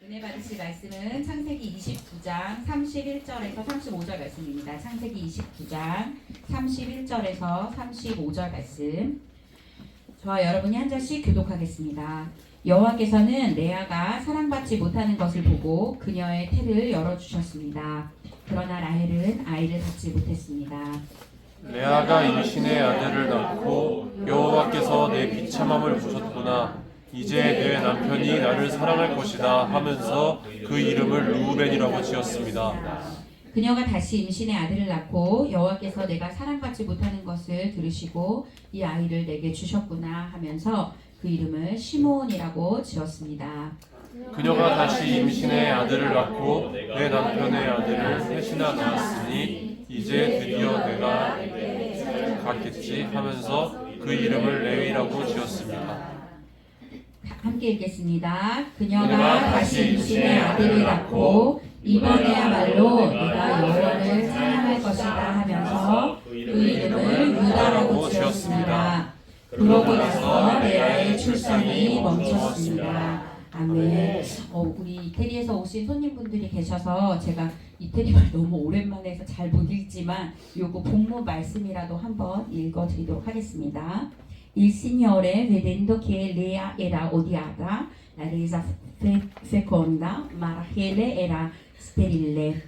은혜 받으실 말씀은 창세기 29장 31절에서 35절 말씀입니다. 창세기 29장 31절에서 35절 말씀. 저와 여러분이 한 절씩 교독하겠습니다. 여호와께서는 레아가 사랑받지 못하는 것을 보고 그녀의 태를 열어주셨습니다. 그러나 라헬은 아이를 갖지 못했습니다. 레아가 임신의 아들을 낳고 여호와께서 내 비참함을 보셨구나. 이제 내 남편이 나를 사랑할 것이다 하면서 그 이름을 루벤이라고 지었습니다. 그녀가 다시 임신의 아들을 낳고 여호와께서 내가 사랑받지 못하는 것을 들으시고 이 아이를 내게 주셨구나 하면서 그 이름을 시므온이라고 지었습니다. 그녀가 다시 임신의 아들을 낳고 내 남편의 아들을 셋이나 낳았으니 이제 드디어 내가 갖겠지 하면서 그 이름을 레위라고 지었습니다. 함께 읽겠습니다. 그녀가 다시 임신의 아들을 낳고 이번에야말로 내가 여호와를 사랑할 것이다 하면서 그 이름을 유다라고 지었습니다. 그러고 나서 레아의 출산이 멈췄습니다. 아멘. 우리 이태리에서 오신 손님분들이 계셔서 제가 이태리 말 너무 오랜만에 해서 잘 못 읽지만 요거 본문 말씀이라도 한번 읽어드리도록 하겠습니다. Il Signore, vedendo che Lea era odiata, la resa feconda, ma Rachele era sterile.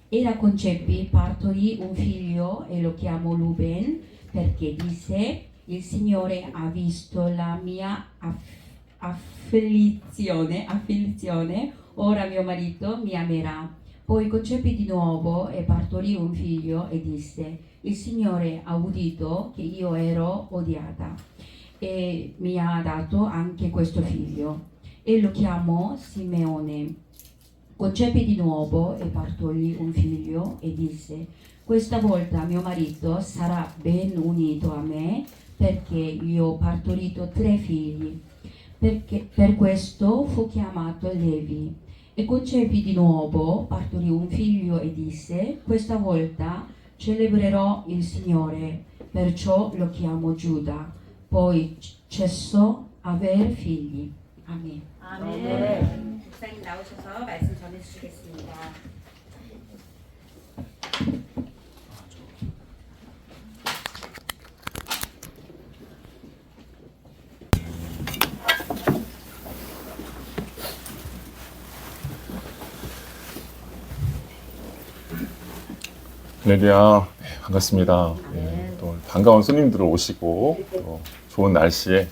Ella concepì, partorì un figlio e lo chiamò Ruben, perché disse: Il Signore ha visto la mia afflizione, ora mio marito mi amerà. Poi concepì di nuovo e partorì un figlio e disse: Il Signore ha udito che io ero odiata e mi ha dato anche questo figlio. E lo chiamò Simeone. Concepì di nuovo e partorì un figlio e disse: Questa volta mio marito sarà ben unito a me, perché io ho partorito 3 figli. Per questo fu chiamato Levi. E concepì di nuovo, partorì un figlio e disse: Questa volta celebrerò il Signore, perciò lo chiamo Giuda. Poi cessò aver figli. 아멘. 아멘. 목사님 나오셔서 말씀 전해주시겠습니다. 할렐루야, 반갑습니다. 또 반가운 손님들 오시고 또 좋은 날씨에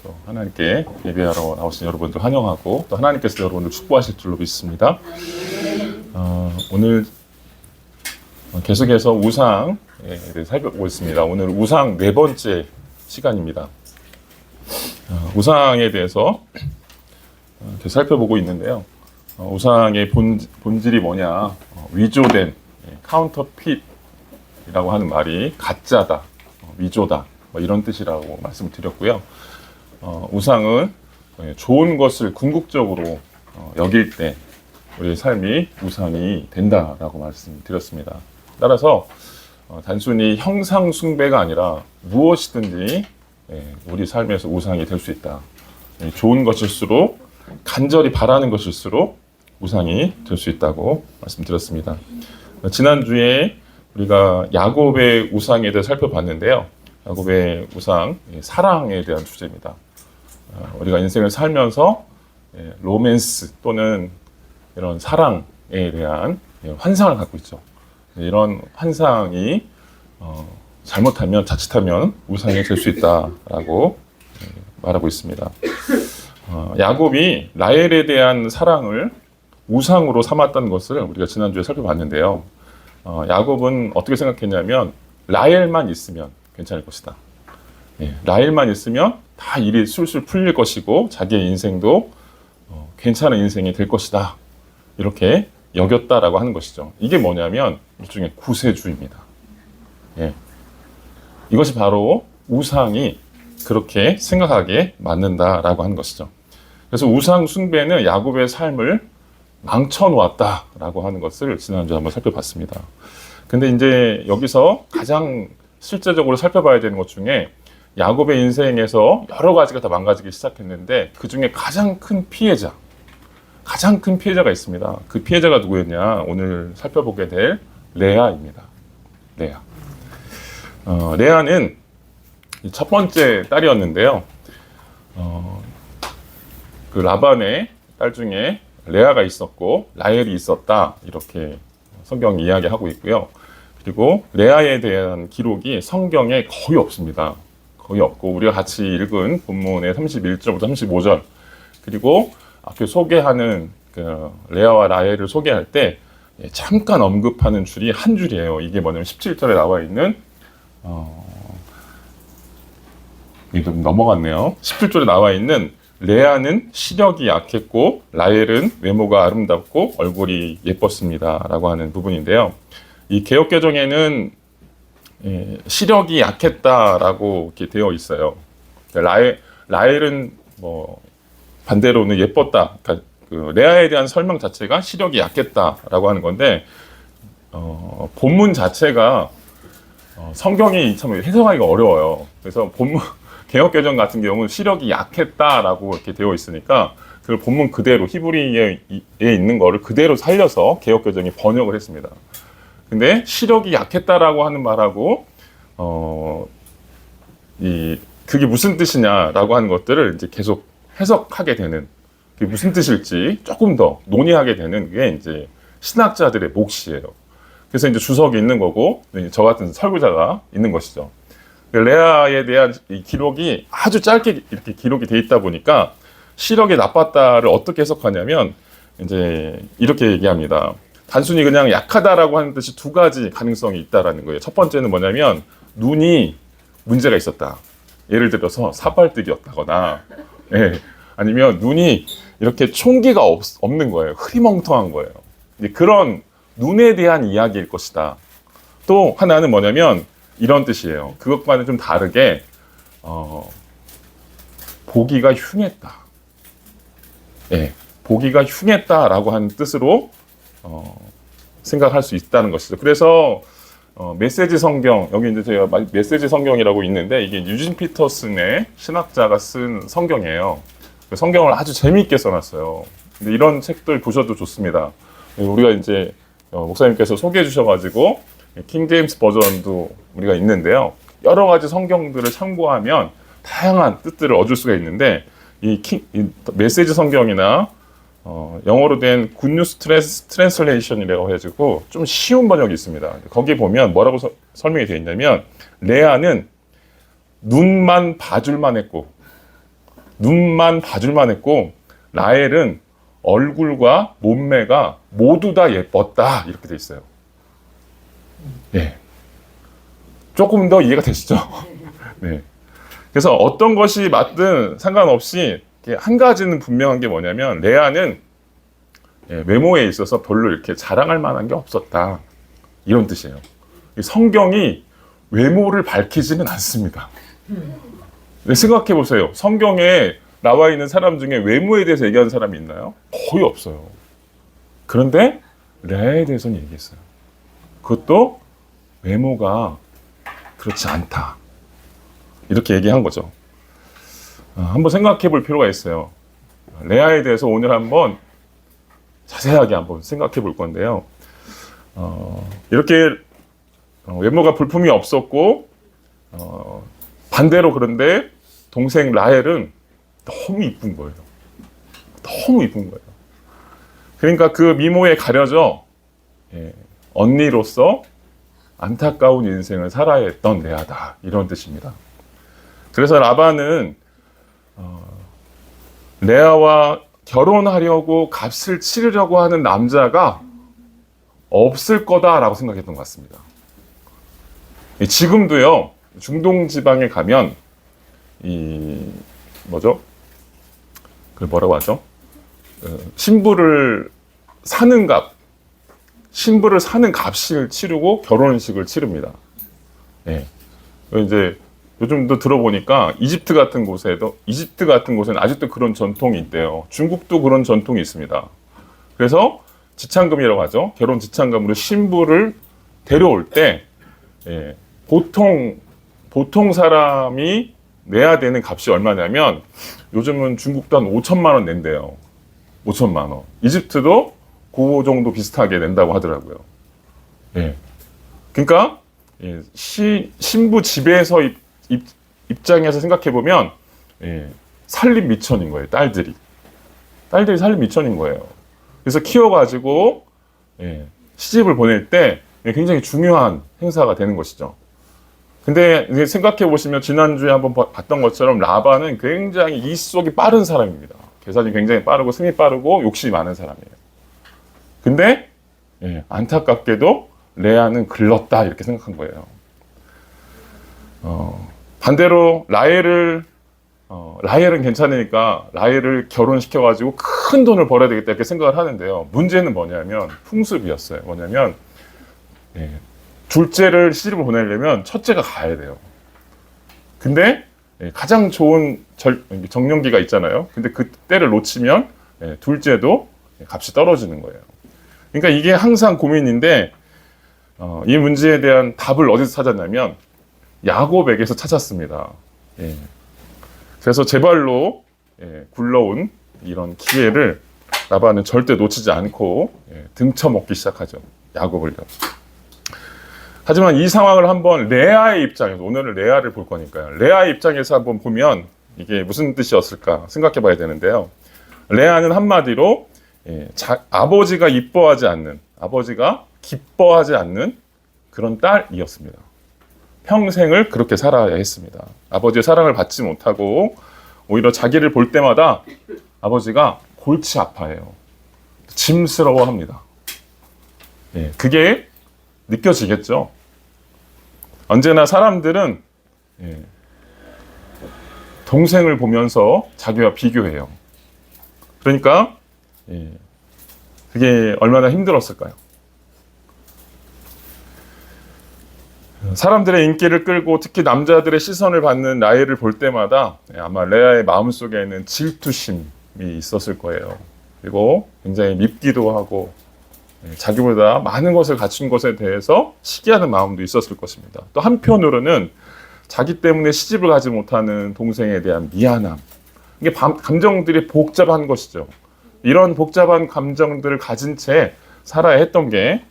또 하나님께 예배하러 나오신 여러분들 환영하고 또 하나님께서 여러분들 축복하실 줄로 믿습니다. 오늘 계속해서 우상에 대해 살펴보고 있습니다. 오늘 우상 4번째 시간입니다. 우상에 대해서 계속 살펴보고 있는데요. 우상의 본질이 뭐냐? 위조된 카운터핏이라고 하는 말이 가짜다, 위조다, 이런 뜻이라고 말씀을 드렸고요. 우상은 좋은 것을 궁극적으로 여길 때 우리의 삶이 우상이 된다라고 말씀드렸습니다. 따라서 단순히 형상 숭배가 아니라 무엇이든지 우리 삶에서 우상이 될 수 있다. 좋은 것일수록 간절히 바라는 것일수록 우상이 될 수 있다고 말씀드렸습니다. 지난주에 우리가 야곱의 우상에 대해 살펴봤는데요. 야곱의 우상, 사랑에 대한 주제입니다. 우리가 인생을 살면서 로맨스 또는 이런 사랑에 대한 환상을 갖고 있죠. 이런 환상이 잘못하면, 자칫하면 우상이 될 수 있다라고 말하고 있습니다. 야곱이 라헬에 대한 사랑을 우상으로 삼았던 것을 우리가 지난주에 살펴봤는데요. 야곱은 어떻게 생각했냐면 라헬만 있으면 괜찮을 것이다. 라헬만 있으면 다 일이 술술 풀릴 것이고 자기의 인생도 괜찮은 인생이 될 것이다. 이렇게 여겼다라고 하는 것이죠. 이게 뭐냐면 일종의 구세주의입니다. 이것이 바로 우상이 그렇게 생각하게 만든다라고 하는 것이죠. 그래서 우상 숭배는 야곱의 삶을 망쳐놓았다라고 하는 것을 지난주에 한번 살펴봤습니다. 근데 이제 여기서 가장 실제적으로 살펴봐야 되는 것 중에 야곱의 인생에서 여러 가지가 다 망가지기 시작했는데 그 중에 가장 큰 피해자, 가장 큰 피해자가 있습니다. 그 피해자가 누구였냐? 오늘 살펴보게 될 레아입니다. 레아. 레아는 첫 번째 딸이었는데요. 그 라반의 딸 중에 레아가 있었고 라헬이 있었다, 이렇게 성경이 이야기하고 있고요. 그리고 레아에 대한 기록이 성경에 거의 없습니다. 거의 없고, 우리가 같이 읽은 본문의 31절부터 35절, 그리고 앞에 소개하는 그 레아와 라헬을 소개할 때 잠깐 언급하는 줄이 한 줄이에요. 이게 뭐냐면 17절에 나와 있는 이게 좀 넘어갔네요. 17절에 나와 있는 레아는 시력이 약했고 라헬은 외모가 아름답고 얼굴이 예뻤습니다 라고 하는 부분인데요. 이 개역개정에는 시력이 약했다라고 이렇게 되어 있어요. 라헬은 뭐 반대로는 예뻤다. 그러니까 그 레아에 대한 설명 자체가 시력이 약했다라고 하는 건데, 본문 자체가 성경이 참 해석하기가 어려워요. 그래서 본문 개역개정 같은 경우는 시력이 약했다라고 이렇게 되어 있으니까 그 본문 그대로 히브리어에 있는 거를 그대로 살려서 개역개정이 번역을 했습니다. 근데 시력이 약했다라고 하는 말하고 그게 무슨 뜻이냐라고 하는 것들을 이제 계속 해석하게 되는, 그게 무슨 뜻일지 조금 더 논의하게 되는 게 이제 신학자들의 몫이에요. 그래서 이제 주석이 있는 거고, 저 같은 설교자가 있는 것이죠. 레아에 대한 이 기록이 아주 짧게 이렇게 기록이 돼 있다 보니까 시력이 나빴다를 어떻게 해석하냐면 이제 이렇게 얘기합니다. 단순히 그냥 약하다라고 하는 뜻이 두 가지 가능성이 있다라는 거예요. 첫 번째는 뭐냐면 눈이 문제가 있었다. 예를 들어서 사발들이었다거나, 아니면 눈이 이렇게 총기가 없는 거예요. 흐리멍텅한 거예요. 그런 눈에 대한 이야기일 것이다. 또 하나는 뭐냐면 이런 뜻이에요. 그것과는 좀 다르게 보기가 흉했다. 보기가 흉했다라고 하는 뜻으로 생각할 수 있다는 것이죠. 그래서 메시지 성경, 여기 이제 제가 메시지 성경이라고 있는데 이게 유진 피터슨의 신학자가 쓴 성경이에요. 성경을 아주 재미있게 써놨어요. 근데 이런 책들 보셔도 좋습니다. 우리가 이제 목사님께서 소개해 주셔가지고 킹 제임스 버전도 우리가 있는데요. 여러 가지 성경들을 참고하면 다양한 뜻들을 얻을 수가 있는데 이 메시지 성경이나 영어로 된 굿뉴스 트랜슬레이션이라고 해가지고 좀 쉬운 번역이 있습니다. 거기 보면 뭐라고 설명이 되어 있냐면 레아는 눈만 봐줄만 했고 라헬은 얼굴과 몸매가 모두 다 예뻤다, 이렇게 돼 있어요. 조금 더 이해가 되시죠? 네. 그래서 어떤 것이 맞든 상관없이 한 가지는 분명한 게 뭐냐면 레아는 외모에 있어서 별로 이렇게 자랑할 만한 게 없었다, 이런 뜻이에요. 성경이 외모를 밝히지는 않습니다. 생각해 보세요. 성경에 나와 있는 사람 중에 외모에 대해서 얘기하는 사람이 있나요? 거의 없어요. 그런데 레아에 대해서는 얘기했어요. 그것도 외모가 그렇지 않다, 이렇게 얘기한 거죠. 한번 생각해 볼 필요가 있어요. 레아에 대해서 오늘 한번 자세하게 한번 생각해 볼 건데요. 이렇게 외모가 불품이 없었고 반대로 그런데 동생 라헬은 너무 이쁜 거예요. 너무 이쁜 거예요. 그러니까 그 미모에 가려져 언니로서 안타까운 인생을 살아야 했던 레아다, 이런 뜻입니다. 그래서 라반은 레아와 결혼하려고 값을 치르려고 하는 남자가 없을 거다라고 생각했던 것 같습니다. 지금도요, 중동 지방에 가면 뭐라고 하죠? 신부를 사는 값을 치르고 결혼식을 치릅니다. 이제 요즘도 들어보니까 이집트 같은 곳에는 아직도 그런 전통이 있대요. 중국도 그런 전통이 있습니다. 그래서 지참금이라고 하죠. 결혼 지참금으로 신부를 데려올 때 보통 사람이 내야 되는 값이 얼마냐면 요즘은 중국도 한 5천만 원 낸대요. 5천만 원. 이집트도 그 정도 비슷하게 낸다고 하더라고요. 예. 그러니까 예, 신부 집에서 입장에서 생각해 보면 예, 살림 미천인 거예요. 딸들이 살림 미천인 거예요. 그래서 키워가지고 예, 시집을 보낼 때 굉장히 중요한 행사가 되는 것이죠. 근데 이제 생각해 보시면 지난주에 한번 봤던 것처럼 라반은 굉장히 이속이 빠른 사람입니다. 계산이 굉장히 빠르고 승이 빠르고 욕심이 많은 사람이에요. 근데 예, 안타깝게도 레아는 글렀다 이렇게 생각한 거예요. 반대로 라헬은 괜찮으니까 라헬을 결혼시켜가지고 큰 돈을 벌어야 되겠다 이렇게 생각을 하는데요. 문제는 뭐냐면 풍습이었어요. 뭐냐면 예, 둘째를 시집을 보내려면 첫째가 가야 돼요. 근데 예, 가장 좋은 정년기가 있잖아요. 근데 그 때를 놓치면 예, 둘째도 값이 떨어지는 거예요. 그러니까 이게 항상 고민인데 이 문제에 대한 답을 어디서 찾았냐면 야곱에게서 찾았습니다. 예. 그래서 제 발로 예, 굴러온 이런 기회를 라반은 절대 놓치지 않고 예, 등쳐먹기 시작하죠. 야곱을요. 하지만 이 상황을 한번 레아의 입장에서, 오늘은 레아를 볼 거니까요. 레아의 입장에서 한번 보면 이게 무슨 뜻이었을까 생각해 봐야 되는데요. 레아는 한마디로 예, 아버지가 이뻐하지 않는, 아버지가 기뻐하지 않는 그런 딸이었습니다. 평생을 그렇게 살아야 했습니다. 아버지의 사랑을 받지 못하고 오히려 자기를 볼 때마다 아버지가 골치 아파해요. 짐스러워합니다. 예, 그게 느껴지겠죠. 언제나 사람들은 예, 동생을 보면서 자기와 비교해요. 그러니까 예, 그게 얼마나 힘들었을까요? 사람들의 인기를 끌고 특히 남자들의 시선을 받는 라헬을 볼 때마다 아마 레아의 마음속에는 질투심이 있었을 거예요. 그리고 굉장히 밉기도 하고 자기보다 많은 것을 갖춘 것에 대해서 시기하는 마음도 있었을 것입니다. 또 한편으로는 자기 때문에 시집을 가지 못하는 동생에 대한 미안함, 이게 감정들이 복잡한 것이죠. 이런 복잡한 감정들을 가진 채 살아야 했던 게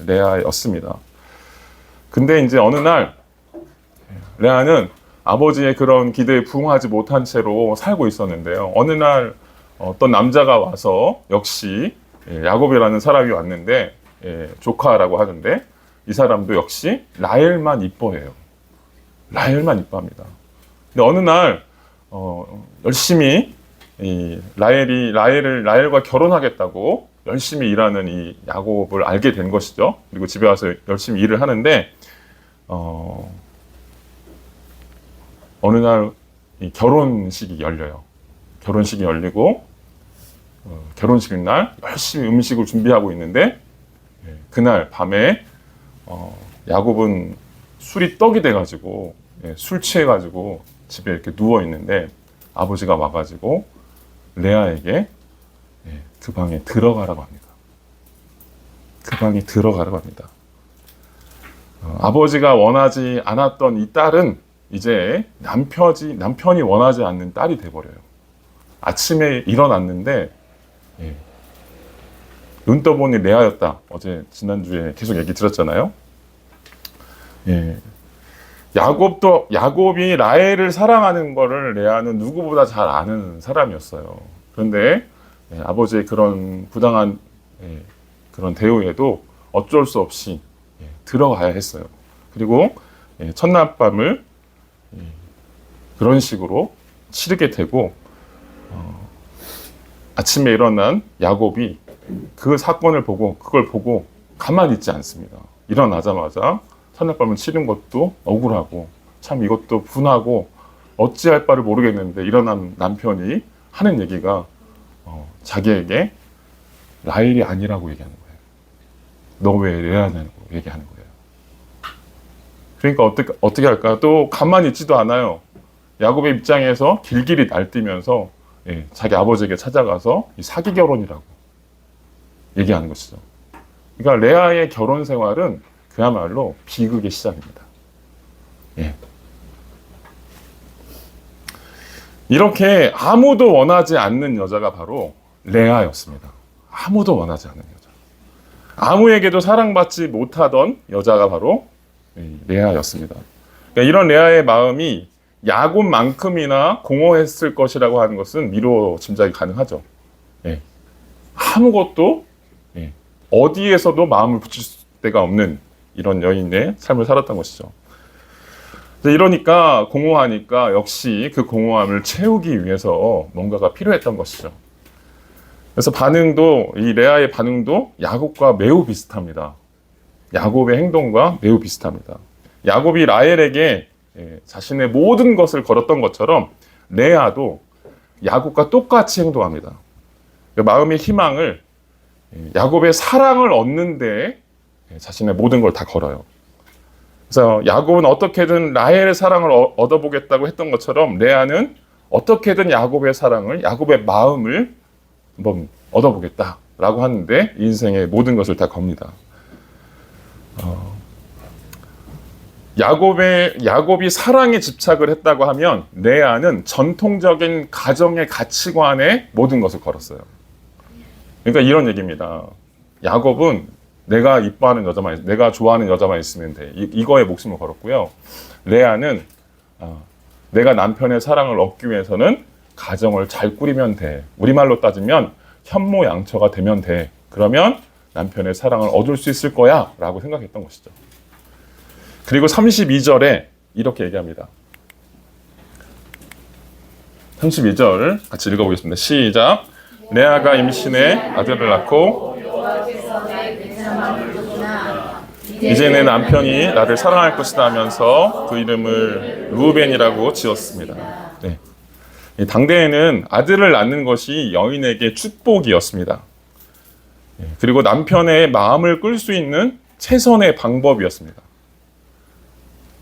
레아였습니다. 근데 이제 어느 날 레아는 아버지의 그런 기대에 부응하지 못한 채로 살고 있었는데요. 어느 날 어떤 남자가 와서 역시 야곱이라는 사람이 왔는데 조카라고 하는데 이 사람도 역시 라헬만 이뻐해요. 라헬만 이뻐합니다. 근데 어느 날 열심히 라헬과 결혼하겠다고 열심히 일하는 이 야곱을 알게 된 것이죠. 그리고 집에 와서 열심히 일을 하는데 어느 날 이 결혼식이 열려요. 결혼식이 열리고 결혼식 날 열심히 음식을 준비하고 있는데 그날 밤에 야곱은 술이 떡이 돼가지고 술 취해가지고 집에 이렇게 누워 있는데 아버지가 와가지고 레아에게 그 방에 들어가라고 합니다. 그 방에 들어가라고 합니다. 아버지가 원하지 않았던 이 딸은 이제 남편이 원하지 않는 딸이 돼버려요. 아침에 일어났는데 눈 떠보니 레아였다. 어제 지난주에 계속 얘기 들었잖아요. 야곱이 라헬을 사랑하는 거를 레아는 누구보다 잘 아는 사람이었어요. 그런데 아버지의 그런 부당한 그런 대우에도 어쩔 수 없이 들어가야 했어요. 그리고 첫날 밤을 그런 식으로 치르게 되고 아침에 일어난 야곱이 그 사건을 보고 그걸 보고 가만히 있지 않습니다. 일어나자마자 첫날 밤을 치른 것도 억울하고 참 이것도 분하고 어찌할 바를 모르겠는데 일어난 남편이 하는 얘기가 자기에게 라헬이 아니라고 얘기하는 거예요. 너 왜 레아냐고 얘기하는 거예요. 그러니까 어떻게 할까? 또 가만히 있지도 않아요. 야곱의 입장에서 길길이 날뛰면서 자기 아버지에게 찾아가서 이 사기 결혼이라고 얘기하는 것이죠. 그러니까 레아의 결혼 생활은 그야말로 비극의 시작입니다. 이렇게 아무도 원하지 않는 여자가 바로 레아였습니다. 아무도 원하지 않는 여자. 아무에게도 사랑받지 못하던 여자가 바로 이 레아였습니다. 그러니까 이런 레아의 마음이 야곱만큼이나 공허했을 것이라고 하는 것은 미루어 짐작이 가능하죠. 예. 아무것도 어디에서도 마음을 붙일 데가 없는 이런 여인의 삶을 살았던 것이죠. 이러니까 공허하니까 역시 그 공허함을 채우기 위해서 뭔가가 필요했던 것이죠. 그래서 반응도 이 레아의 반응도 야곱과 매우 비슷합니다. 야곱의 행동과 매우 비슷합니다. 야곱이 라헬에게 자신의 모든 것을 걸었던 것처럼 레아도 야곱과 똑같이 행동합니다. 마음의 희망을 야곱의 사랑을 얻는 데 자신의 모든 걸 다 걸어요. 그래서 야곱은 어떻게든 라헬의 사랑을 얻어보겠다고 했던 것처럼 레아는 어떻게든 야곱의 사랑을, 야곱의 마음을 한번 얻어보겠다라고 하는데 인생의 모든 것을 다 겁니다. 야곱이 사랑에 집착을 했다고 하면 레아는 전통적인 가정의 가치관에 모든 것을 걸었어요. 그러니까 이런 얘기입니다. 야곱은 내가 이뻐하는 여자만, 내가 좋아하는 여자만 있으면 돼. 이거에 목숨을 걸었고요. 레아는 내가 남편의 사랑을 얻기 위해서는 가정을 잘 꾸리면 돼. 우리말로 따지면 현모양처가 되면 돼. 그러면 남편의 사랑을 얻을 수 있을 거야 라고 생각했던 것이죠. 그리고 32절에 이렇게 얘기합니다. 32절 같이 읽어보겠습니다. 시작. 레아가 임신해 아들을 낳고 이제 내 남편이 나를 사랑할 것이다 하면서 그 이름을 루벤이라고 지었습니다. 네. 당대에는 아들을 낳는 것이 여인에게 축복이었습니다. 그리고 남편의 마음을 끌 수 있는 최선의 방법이었습니다.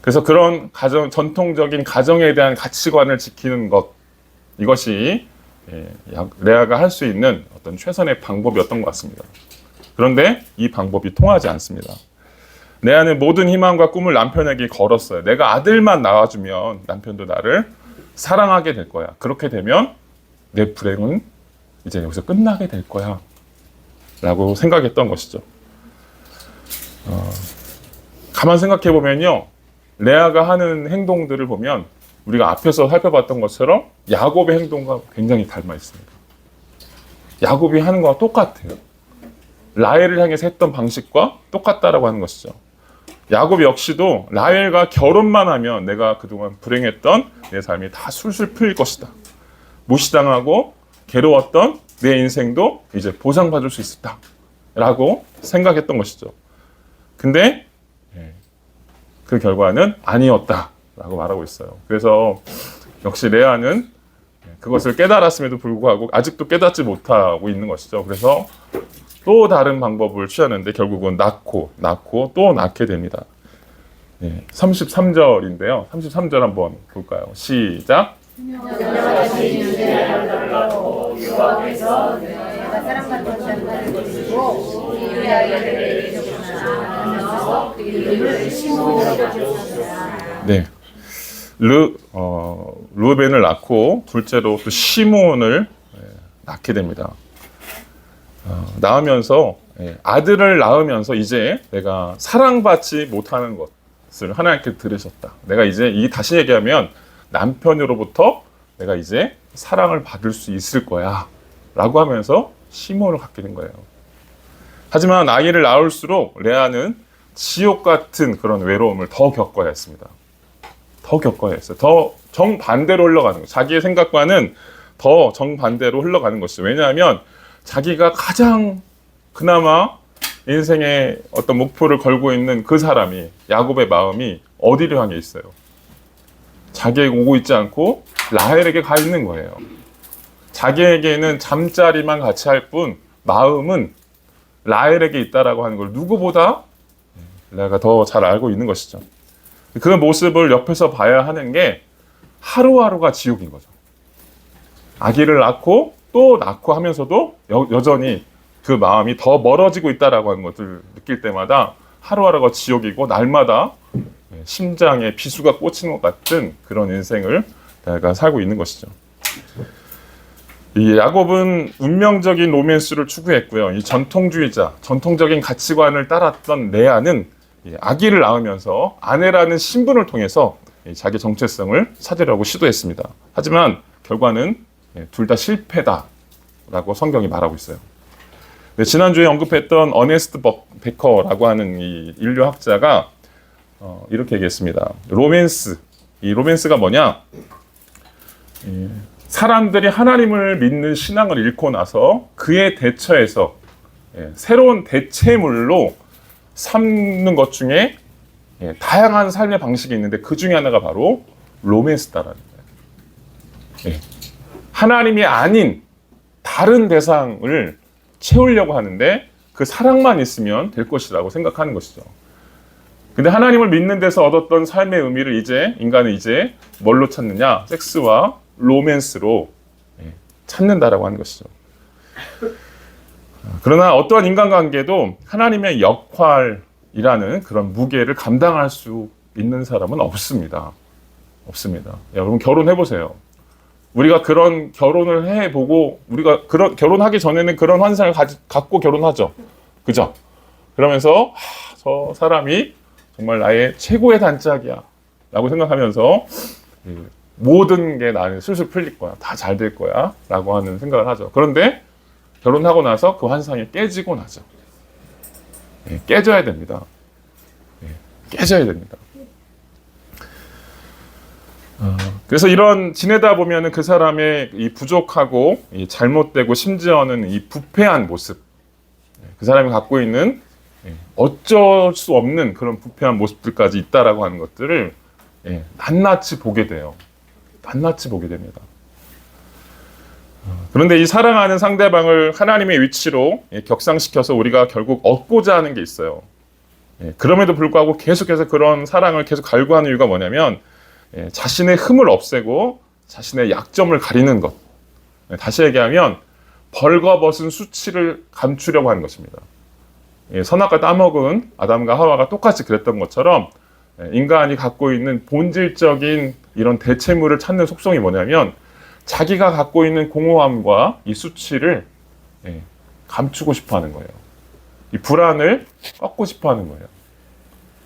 그래서 그런 전통적인 가정에 대한 가치관을 지키는 것, 이것이 레아가 할 수 있는 어떤 최선의 방법이었던 것 같습니다. 그런데 이 방법이 통하지 않습니다. 레아는 모든 희망과 꿈을 남편에게 걸었어요. 내가 아들만 낳아주면 남편도 나를 사랑하게 될 거야. 그렇게 되면 내 불행은 이제 여기서 끝나게 될 거야. 라고 생각했던 것이죠. 가만 생각해 보면요. 레아가 하는 행동들을 보면 우리가 앞에서 살펴봤던 것처럼 야곱의 행동과 굉장히 닮아 있습니다. 야곱이 하는 거와 똑같아요. 라헬을 향해서 했던 방식과 똑같다라고 하는 것이죠. 야곱 역시도 라헬과 결혼만 하면 내가 그동안 불행했던 내 삶이 다 술술 풀릴 것이다. 무시당하고 괴로웠던 내 인생도 이제 보상받을 수 있었다. 라고 생각했던 것이죠. 근데 그 결과는 아니었다. 라고 말하고 있어요. 그래서 역시 레아는 그것을 깨달았음에도 불구하고 아직도 깨닫지 못하고 있는 것이죠. 그래서 또 다른 방법을 취하는데 결국은 낳고 또 낳게 됩니다. 33절인데요. 33절 한번 볼까요? 시작. 네. 르우벤을 낳고 둘째로 또 시므온을 낳게 됩니다. 낳으면서 아들을 낳으면서 이제 내가 사랑받지 못하는 것을 하나님께 들으셨다. 내가 이제 다시 얘기하면 남편으로부터 내가 이제 사랑을 받을 수 있을 거야 라고 하면서 시므온을 갖게 된 거예요. 하지만 아이를 낳을수록 레아는 지옥 같은 그런 외로움을 더 겪어야 했습니다. 더 겪어야 했어요. 더 정반대로 흘러가는 거예요. 자기의 생각과는 더 정반대로 흘러가는 것이죠. 왜냐하면 자기가 가장 그나마 인생의 어떤 목표를 걸고 있는 그 사람이, 야곱의 마음이 어디를 향해 있어요? 자기에게 오고 있지 않고 라헬에게 가 있는 거예요. 자기에게는 잠자리만 같이 할 뿐 마음은 라헬에게 있다라고 하는 걸 누구보다 내가 더 잘 알고 있는 것이죠. 그 모습을 옆에서 봐야 하는 게 하루하루가 지옥인 거죠. 아기를 낳고 또 낳고 하면서도 여전히 그 마음이 더 멀어지고 있다라고 하는 것을 느낄 때마다 하루하루가 지옥이고 날마다 심장에 비수가 꽂힌 것 같은 그런 인생을 내가 살고 있는 것이죠. 이 야곱은 운명적인 로맨스를 추구했고요. 이 전통주의자, 전통적인 가치관을 따랐던 레아는 아기를 낳으면서 아내라는 신분을 통해서 자기 정체성을 찾으려고 시도했습니다. 하지만 결과는 둘 다 실패다라고 성경이 말하고 있어요. 지난주에 언급했던 어네스트 베커라고 하는 이 인류학자가 이렇게 얘기했습니다. 이 로맨스가 뭐냐? 사람들이 하나님을 믿는 신앙을 잃고 나서 그에 대처해서 새로운 대체물로 삼는 것 중에 다양한 삶의 방식이 있는데 그 중에 하나가 바로 로맨스다라는 거예요. 하나님이 아닌 다른 대상을 채우려고 하는데 그 사랑만 있으면 될 것이라고 생각하는 것이죠. 근데 하나님을 믿는 데서 얻었던 삶의 의미를 인간은 이제 뭘로 찾느냐? 섹스와 로맨스로 찾는다라고 하는 것이죠. 그러나 어떠한 인간관계도 하나님의 역할이라는 그런 무게를 감당할 수 있는 사람은 없습니다. 없습니다. 여러분 결혼해보세요. 우리가 그런 결혼을 해보고 우리가 결혼하기 전에는 그런 환상을 갖고 결혼하죠. 그죠? 그러면서 저 사람이 정말 나의 최고의 단짝이야 라고 생각하면서 모든 게 나는 술술 풀릴 거야. 다 잘 될 거야. 라고 하는 생각을 하죠. 그런데 결혼하고 나서 그 환상이 깨지고 나죠. 깨져야 됩니다. 깨져야 됩니다. 그래서 이런 지내다 보면은 그 사람의 이 부족하고 이 잘못되고 심지어는 이 부패한 모습, 그 사람이 갖고 있는 어쩔 수 없는 그런 부패한 모습들까지 있다라고 하는 것들을 낱낱이 보게 돼요. 낱낱이 보게 됩니다. 그런데 이 사랑하는 상대방을 하나님의 위치로 격상시켜서 우리가 결국 얻고자 하는 게 있어요. 그럼에도 불구하고 계속해서 그런 사랑을 계속 갈구하는 이유가 뭐냐면 자신의 흠을 없애고 자신의 약점을 가리는 것. 다시 얘기하면 벌거벗은 수치를 감추려고 하는 것입니다. 선악과 따먹은 아담과 하와가 똑같이 그랬던 것처럼 인간이 갖고 있는 본질적인 이런 대체물을 찾는 속성이 뭐냐면 자기가 갖고 있는 공허함과 이 수치를 감추고 싶어 하는 거예요. 이 불안을 꺾고 싶어 하는 거예요.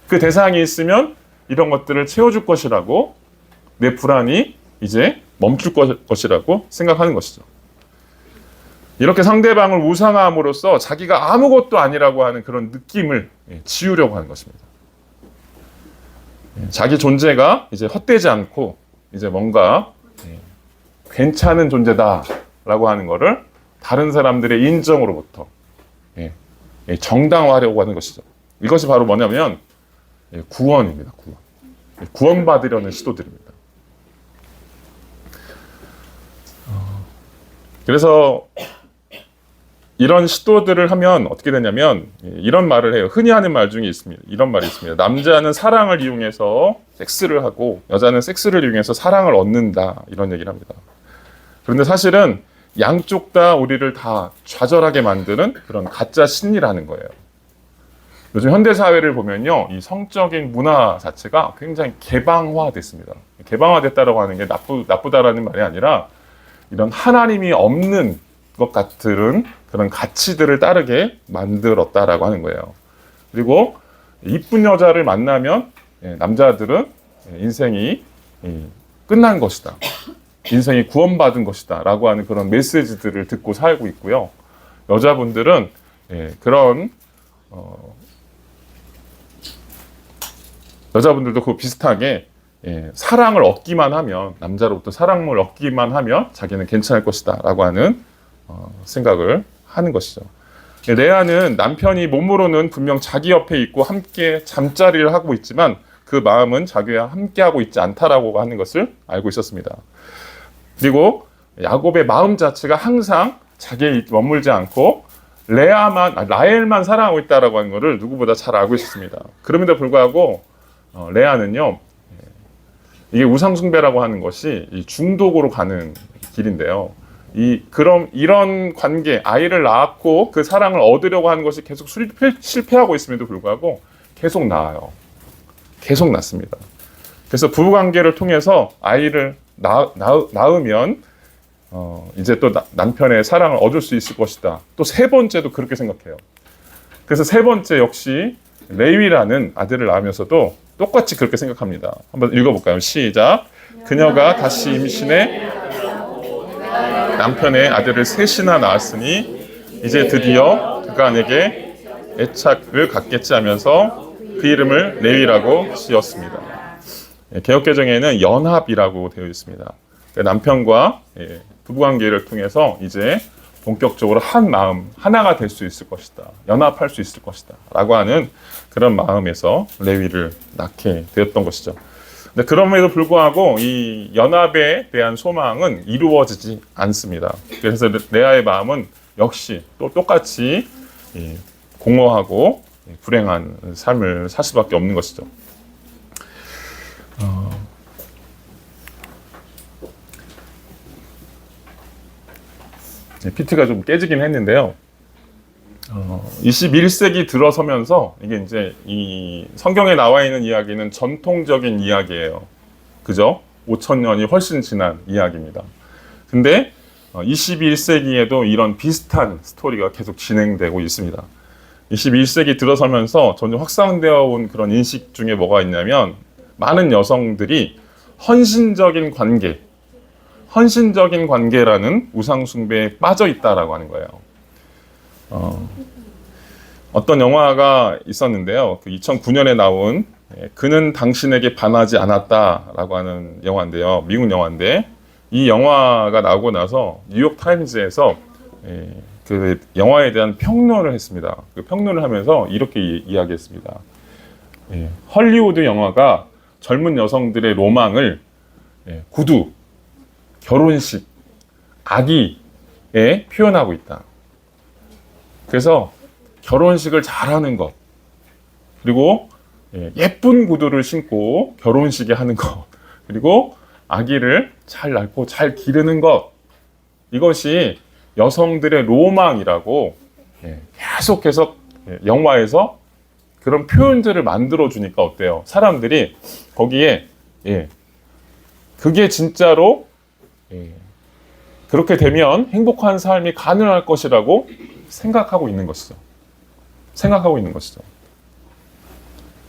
그 대상이 있으면 이런 것들을 채워줄 것이라고 내 불안이 이제 멈출 것이라고 생각하는 것이죠. 이렇게 상대방을 우상함으로써 자기가 아무것도 아니라고 하는 그런 느낌을 지우려고 하는 것입니다. 자기 존재가 이제 헛되지 않고 이제 뭔가 괜찮은 존재다라고 하는 것을 다른 사람들의 인정으로부터 정당화하려고 하는 것이죠. 이것이 바로 뭐냐면 구원입니다. 구원받으려는 시도들입니다. 그래서 이런 시도들을 하면 어떻게 되냐면 이런 말을 해요. 흔히 하는 말 중에 있습니다. 이런 말이 있습니다. 남자는 사랑을 이용해서 섹스를 하고 여자는 섹스를 이용해서 사랑을 얻는다. 이런 얘기를 합니다. 그런데 사실은 양쪽 다 우리를 다 좌절하게 만드는 그런 가짜 심리라는 거예요. 요즘 현대사회를 보면요. 이 성적인 문화 자체가 굉장히 개방화됐습니다. 개방화됐다라고 하는 게 나쁘다라는 말이 아니라 이런 하나님이 없는 것 같은 그런 가치들을 따르게 만들었다라고 하는 거예요. 그리고 이쁜 여자를 만나면 남자들은 인생이 끝난 것이다. 인생이 구원받은 것이다. 라고 하는 그런 메시지들을 듣고 살고 있고요. 여자분들은 그런 여자분들도 그 비슷하게 사랑을 얻기만 하면 남자로부터 사랑을 얻기만 하면 자기는 괜찮을 것이다. 라고 하는 생각을 하는 것이죠. 레아는 남편이 몸으로는 분명 자기 옆에 있고 함께 잠자리를 하고 있지만 그 마음은 자기와 함께하고 있지 않다라고 하는 것을 알고 있었습니다. 그리고 야곱의 마음 자체가 항상 자기에 머물지 않고 라헬만 사랑하고 있다라고 하는 것을 누구보다 잘 알고 있었습니다. 그럼에도 불구하고 레아는요, 이게 우상숭배라고 하는 것이 이 중독으로 가는 길인데요. 그럼 이런 관계, 아이를 낳았고 그 사랑을 얻으려고 하는 것이 계속 실패하고 있음에도 불구하고 계속 낳아요. 계속 낳습니다. 그래서 부부관계를 통해서 아이를 낳으면 이제 또 남편의 사랑을 얻을 수 있을 것이다. 또 세 번째도 그렇게 생각해요. 그래서 세 번째 역시 레위라는 아들을 낳으면서도 똑같이 그렇게 생각합니다. 한번 읽어볼까요? 시작. 그녀가 다시 임신해 남편의 아들을 셋이나 낳았으니 이제 드디어 그가 내게 애착을 갖겠지 하면서 그 이름을 레위라고 지었습니다. 개역개정에는 연합이라고 되어 있습니다. 남편과 부부관계를 통해서 이제 본격적으로 한 마음, 하나가 될 수 있을 것이다. 연합할 수 있을 것이다. 라고 하는 그런 마음에서 레위를 낳게 되었던 것이죠. 근데 그럼에도 불구하고 이 연합에 대한 소망은 이루어지지 않습니다. 그래서 레아의 마음은 역시 또 똑같이 공허하고 불행한 삶을 살 수밖에 없는 것이죠. PT가 좀 깨지긴 했는데요. 21세기 들어서면서 이게 이제 이 성경에 나와 있는 이야기는 전통적인 이야기예요. 그죠? 5,000년이 훨씬 지난 이야기입니다. 근데 21세기에도 이런 비슷한 스토리가 계속 진행되고 있습니다. 21세기 들어서면서 점점 확산되어 온 그런 인식 중에 뭐가 있냐면 많은 여성들이 헌신적인 관계라는 우상 숭배에 빠져 있다라고 하는 거예요. 어떤 영화가 있었는데요. 그 2009년에 나온 그는 당신에게 반하지 않았다라고 하는 영화인데요. 미국 영화인데 이 영화가 나오고 나서 뉴욕 타임즈에서 그 영화에 대한 평론을 했습니다. 그 평론을 하면서 이렇게 이야기했습니다. 헐리우드 영화가 젊은 여성들의 로망을 구두, 결혼식, 아기에 표현하고 있다. 그래서 결혼식을 잘하는 것, 그리고 예쁜 구두를 신고 결혼식에 하는 것, 그리고 아기를 잘 낳고 잘 기르는 것, 이것이 여성들의 로망이라고 계속해서 영화에서 그런 표현들을 만들어 주니까 어때요? 사람들이 거기에 그게 진짜로 그렇게 되면 행복한 삶이 가능할 것이라고 생각하고 있는 것이죠.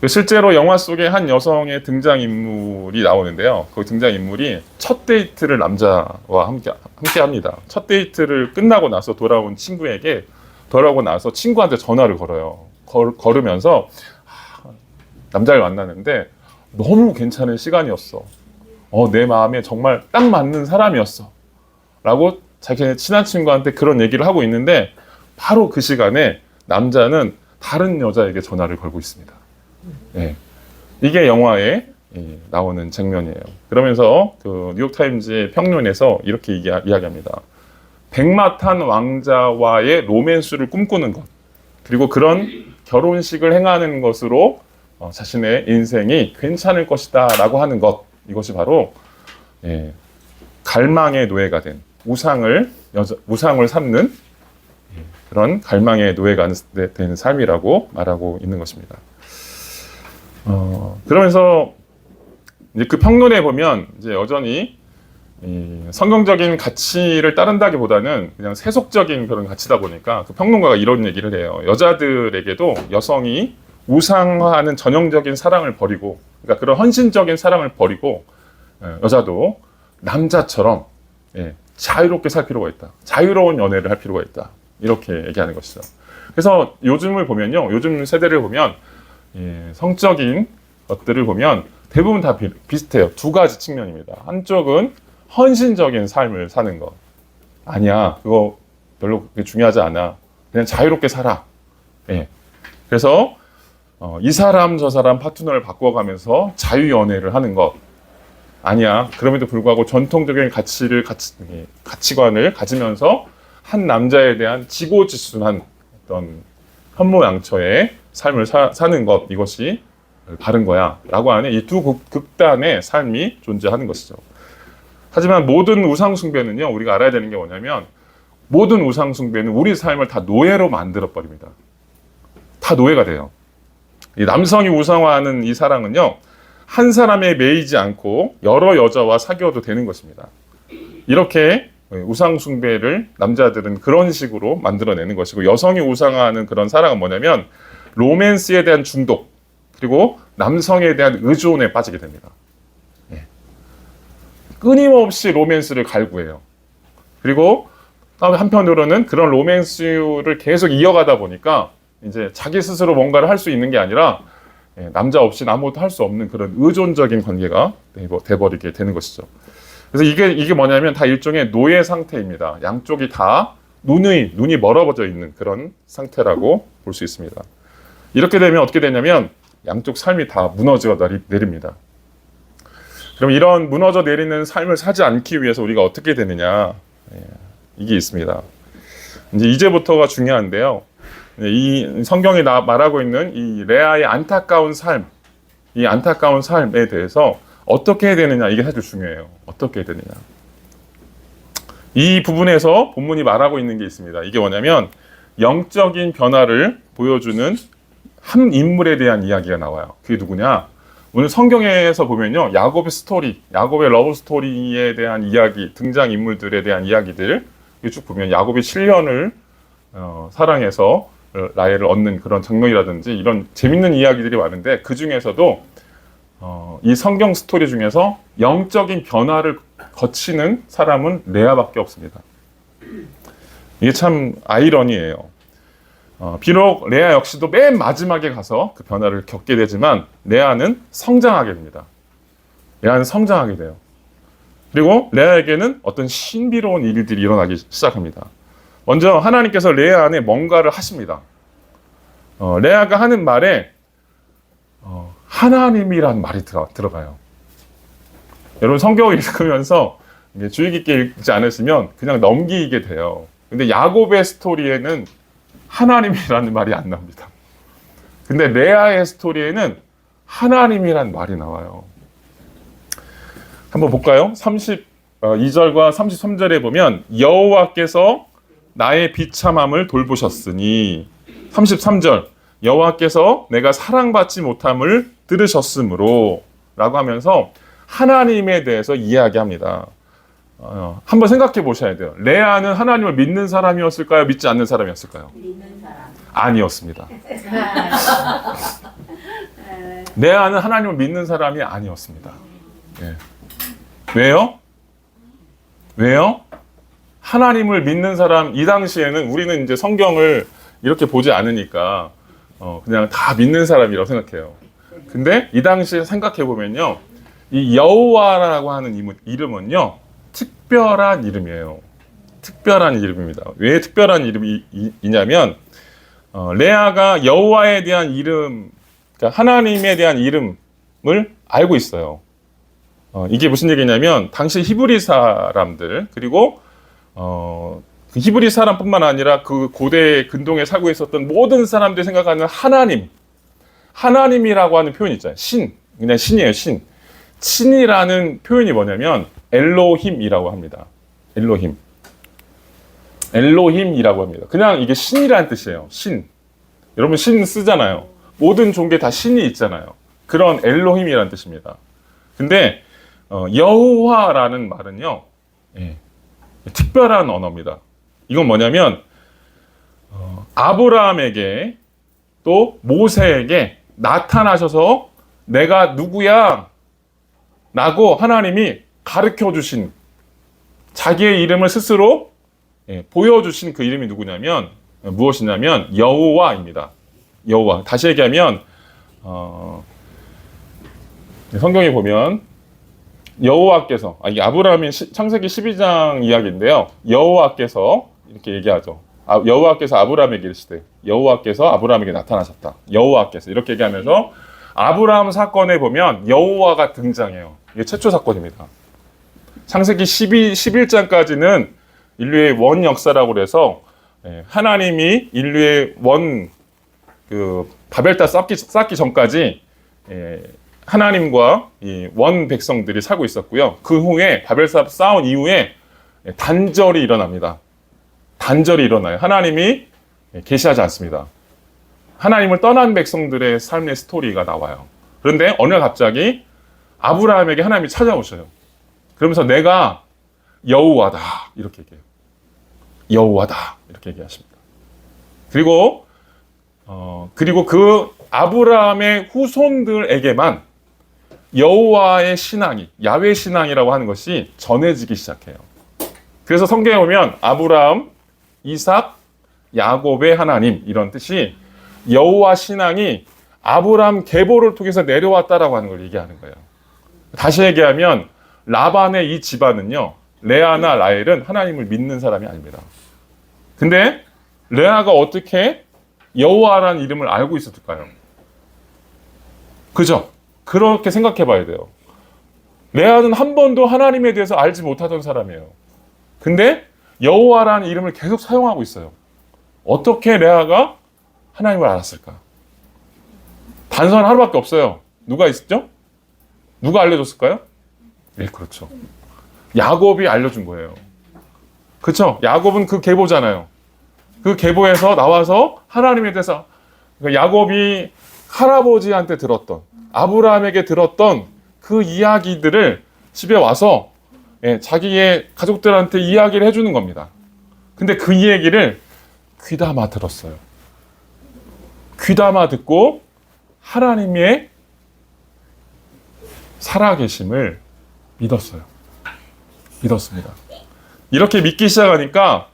실제로 영화 속에 한 여성의 등장인물이 나오는데요. 그 등장인물이 첫 데이트를 남자와 함께 합니다. 첫 데이트를 끝나고 나서 돌아온 친구한테 전화를 걸어요. 걸으면서 남자를 만나는데 너무 괜찮은 시간이었어. 내 마음에 정말 딱 맞는 사람이었어. 라고 자기 친한 친구한테 그런 얘기를 하고 있는데 바로 그 시간에 남자는 다른 여자에게 전화를 걸고 있습니다. 이게 영화에 나오는 장면이에요. 그러면서 그 뉴욕타임즈의 평론에서 이렇게 이야기합니다. 백마탄 왕자와의 로맨스를 꿈꾸는 것, 그리고 그런 결혼식을 행하는 것으로 자신의 인생이 괜찮을 것이다 라고 하는 것, 이것이 바로 갈망의 노예가 된 우상을 삼는 그런 갈망의 노예가 된 삶이라고 말하고 있는 것입니다. 그러면서 이제 그 평론에 보면 이제 여전히 성경적인 가치를 따른다기보다는 그냥 세속적인 그런 가치다 보니까 그 평론가가 이런 얘기를 해요. 여자들에게도 여성이 우상화하는 전형적인 사랑을 버리고, 그러니까 그런 헌신적인 사랑을 버리고 여자도 남자처럼 자유롭게 살 필요가 있다. 자유로운 연애를 할 필요가 있다. 이렇게 얘기하는 것이죠. 그래서 요즘 세대를 보면 성적인 것들을 보면 대부분 다 비슷해요. 두 가지 측면입니다. 한쪽은 헌신적인 삶을 사는 것. 아니야, 그거 별로 그렇게 중요하지 않아. 그냥 자유롭게 살아. 그래서 이 사람 저 사람 파트너를 바꿔가면서 자유연애를 하는 것. 아니야. 그럼에도 불구하고 전통적인 가치관을 가지면서 한 남자에 대한 지고지순한 어떤 현모양처의 삶을 사는 것, 이것이 바른 거야 라고 하는 이 두 극단의 삶이 존재하는 것이죠. 하지만 모든 우상숭배는요, 우리가 알아야 되는 게 뭐냐면 모든 우상숭배는 우리 삶을 다 노예로 만들어버립니다. 다 노예가 돼요. 이 남성이 우상화하는 이 사랑은요, 한 사람에 매이지 않고 여러 여자와 사귀어도 되는 것입니다. 이렇게 우상 숭배를 남자들은 그런 식으로 만들어내는 것이고, 여성이 우상화하는 그런 사랑은 뭐냐면 로맨스에 대한 중독, 그리고 남성에 대한 의존에 빠지게 됩니다. 끊임없이 로맨스를 갈구해요. 그리고 한편으로는 그런 로맨스를 계속 이어가다 보니까 이제 자기 스스로 뭔가를 할 수 있는 게 아니라 남자 없이는 아무것도 할 수 없는 그런 의존적인 관계가 돼버리게 되는 것이죠. 그래서 이게 뭐냐면 다 일종의 노예 상태입니다. 양쪽이 다 눈이 멀어져 있는 그런 상태라고 볼 수 있습니다. 이렇게 되면 어떻게 되냐면 양쪽 삶이 다 무너져 내립니다. 그럼 이런 무너져 내리는 삶을 사지 않기 위해서 우리가 어떻게 되느냐, 이게 있습니다. 이제부터가 중요한데요. 이 성경이 말하고 있는 이 레아의 안타까운 삶, 이 안타까운 삶에 대해서 어떻게 해야 되느냐, 이게 사실 중요해요. 어떻게 해야 되느냐. 이 부분에서 본문이 말하고 있는 게 있습니다. 이게 뭐냐면 영적인 변화를 보여주는 한 인물에 대한 이야기가 나와요. 그게 누구냐? 오늘 성경에서 보면요, 야곱의 스토리, 야곱의 러브 스토리에 대한 이야기, 등장 인물들에 대한 이야기들 쭉 보면 야곱이 7년을 사랑해서 라헬을 얻는 그런 장면이라든지 이런 재밌는 이야기들이 많은데, 그 중에서도 이 성경 스토리 중에서 영적인 변화를 거치는 사람은 레아밖에 없습니다. 이게 참 아이러니예요. 비록 레아 역시도 맨 마지막에 가서 그 변화를 겪게 되지만 레아는 성장하게 됩니다. 레아는 성장하게 돼요. 그리고 레아에게는 어떤 신비로운 일들이 일어나기 시작합니다. 먼저 하나님께서 레아 안에 뭔가를 하십니다. 레아가 하는 말에 하나님이란 말이 들어가요. 여러분 성경을 읽으면서 주의 깊게 읽지 않으시면 그냥 넘기게 돼요. 근데 야곱의 스토리에는 하나님이라는 말이 안 나옵니다. 근데 레아의 스토리에는 하나님이란 말이 나와요. 한번 볼까요? 32절과 33절에 보면 여호와께서 나의 비참함을 돌보셨으니, 33절 여호와께서 내가 사랑받지 못함을 들으셨으므로 라고 하면서 하나님에 대해서 이야기합니다. 한번 생각해 보셔야 돼요. 레아는 하나님을 믿는 사람이었을까요? 믿지 않는 사람이었을까요? 믿는 사람. 아니었습니다. 레아는 하나님을 믿는 사람이 아니었습니다. 예. 왜요? 왜요? 하나님을 믿는 사람, 이 당시에는 우리는 이제 성경을 이렇게 보지 않으니까 그냥 다 믿는 사람이라고 생각해요. 근데 이 당시에 생각해 보면요, 이 여호와라고 하는 이름은요, 특별한 이름이에요. 특별한 이름입니다. 왜 특별한 이름이냐면 레아가 여호와에 대한 이름, 그러니까 하나님에 대한 이름을 알고 있어요. 이게 무슨 얘기냐면 당시 히브리 사람들, 그리고 그 히브리 사람뿐만 아니라 그 고대 근동에 살고 있었던 모든 사람들이 생각하는 하나님이라고 하는 표현 있잖아요. 그냥 신이에요. 신이라는 표현이 뭐냐면 엘로힘이라고 합니다. 엘로힘이라고 합니다. 그냥 이게 신이라는 뜻이에요. 신. 여러분 신 쓰잖아요. 모든 종교에 다 신이 있잖아요. 그런 엘로힘이라는 뜻입니다. 근데 여호와라는 말은요, 특별한 언어입니다. 이건 뭐냐면 아브라함에게 또 모세에게 나타나셔서 내가 누구야? 라고 하나님이 가르쳐 주신, 자기의 이름을 스스로 보여주신 그 이름이 누구냐면, 무엇이냐면 여호와입니다. 여호와. 다시 얘기하면 성경에 보면 여호와께서, 이게 아브라함의 창세기 12장 이야기인데요, 여호와께서 이렇게 얘기하죠. 여호와께서 아브라함에게 이르시되, 여호와께서 아브라함에게 나타나셨다. 여호와께서 이렇게 얘기하면서 아브라함 사건에 보면 여호와가 등장해요. 이게 최초 사건입니다. 창세기 11장까지는 인류의 원 역사라고 그래서 하나님이 인류의 바벨탑 쌓기 전까지 하나님과 이 원 백성들이 살고 있었고요. 그 후에 바벨탑 쌓은 이후에 단절이 일어납니다. 단절이 일어나요. 하나님이 계시하지 않습니다. 하나님을 떠난 백성들의 삶의 스토리가 나와요. 그런데 어느 날 갑자기 아브라함에게 하나님이 찾아오셔요. 그러면서 내가 여호와다 이렇게 얘기해요. 여호와다 이렇게 얘기하십니다. 그리고 그 아브라함의 후손들에게만 여호와의 신앙이, 야훼 신앙이라고 하는 것이 전해지기 시작해요. 그래서 성경에 보면 아브라함, 이삭, 야곱의 하나님 이런 뜻이 여호와 신앙이 아브라함 계보를 통해서 내려왔다라고 하는 걸 얘기하는 거예요. 다시 얘기하면 라반의 이 집안은요, 레아나 라헬은 하나님을 믿는 사람이 아닙니다. 근데 레아가 어떻게 여호와라는 이름을 알고 있었을까요? 그죠? 그렇게 생각해 봐야 돼요. 레아는 한 번도 하나님에 대해서 알지 못하던 사람이에요. 근데 여호와라는 이름을 계속 사용하고 있어요. 어떻게 레아가 하나님을 알았을까? 단서는 하나밖에 없어요. 누가 있었죠? 누가 알려줬을까요? 네, 그렇죠. 야곱이 알려준 거예요. 그렇죠? 야곱은 그 계보잖아요. 그 계보에서 나와서 하나님에 대해서, 그러니까 야곱이 할아버지한테 들었던, 아브라함에게 들었던 그 이야기들을 집에 와서 자기의 가족들한테 이야기를 해주는 겁니다. 근데 그 얘기를 귀담아 들었어요. 귀담아 듣고 하나님의 살아계심을 믿었어요. 믿었습니다. 이렇게 믿기 시작하니까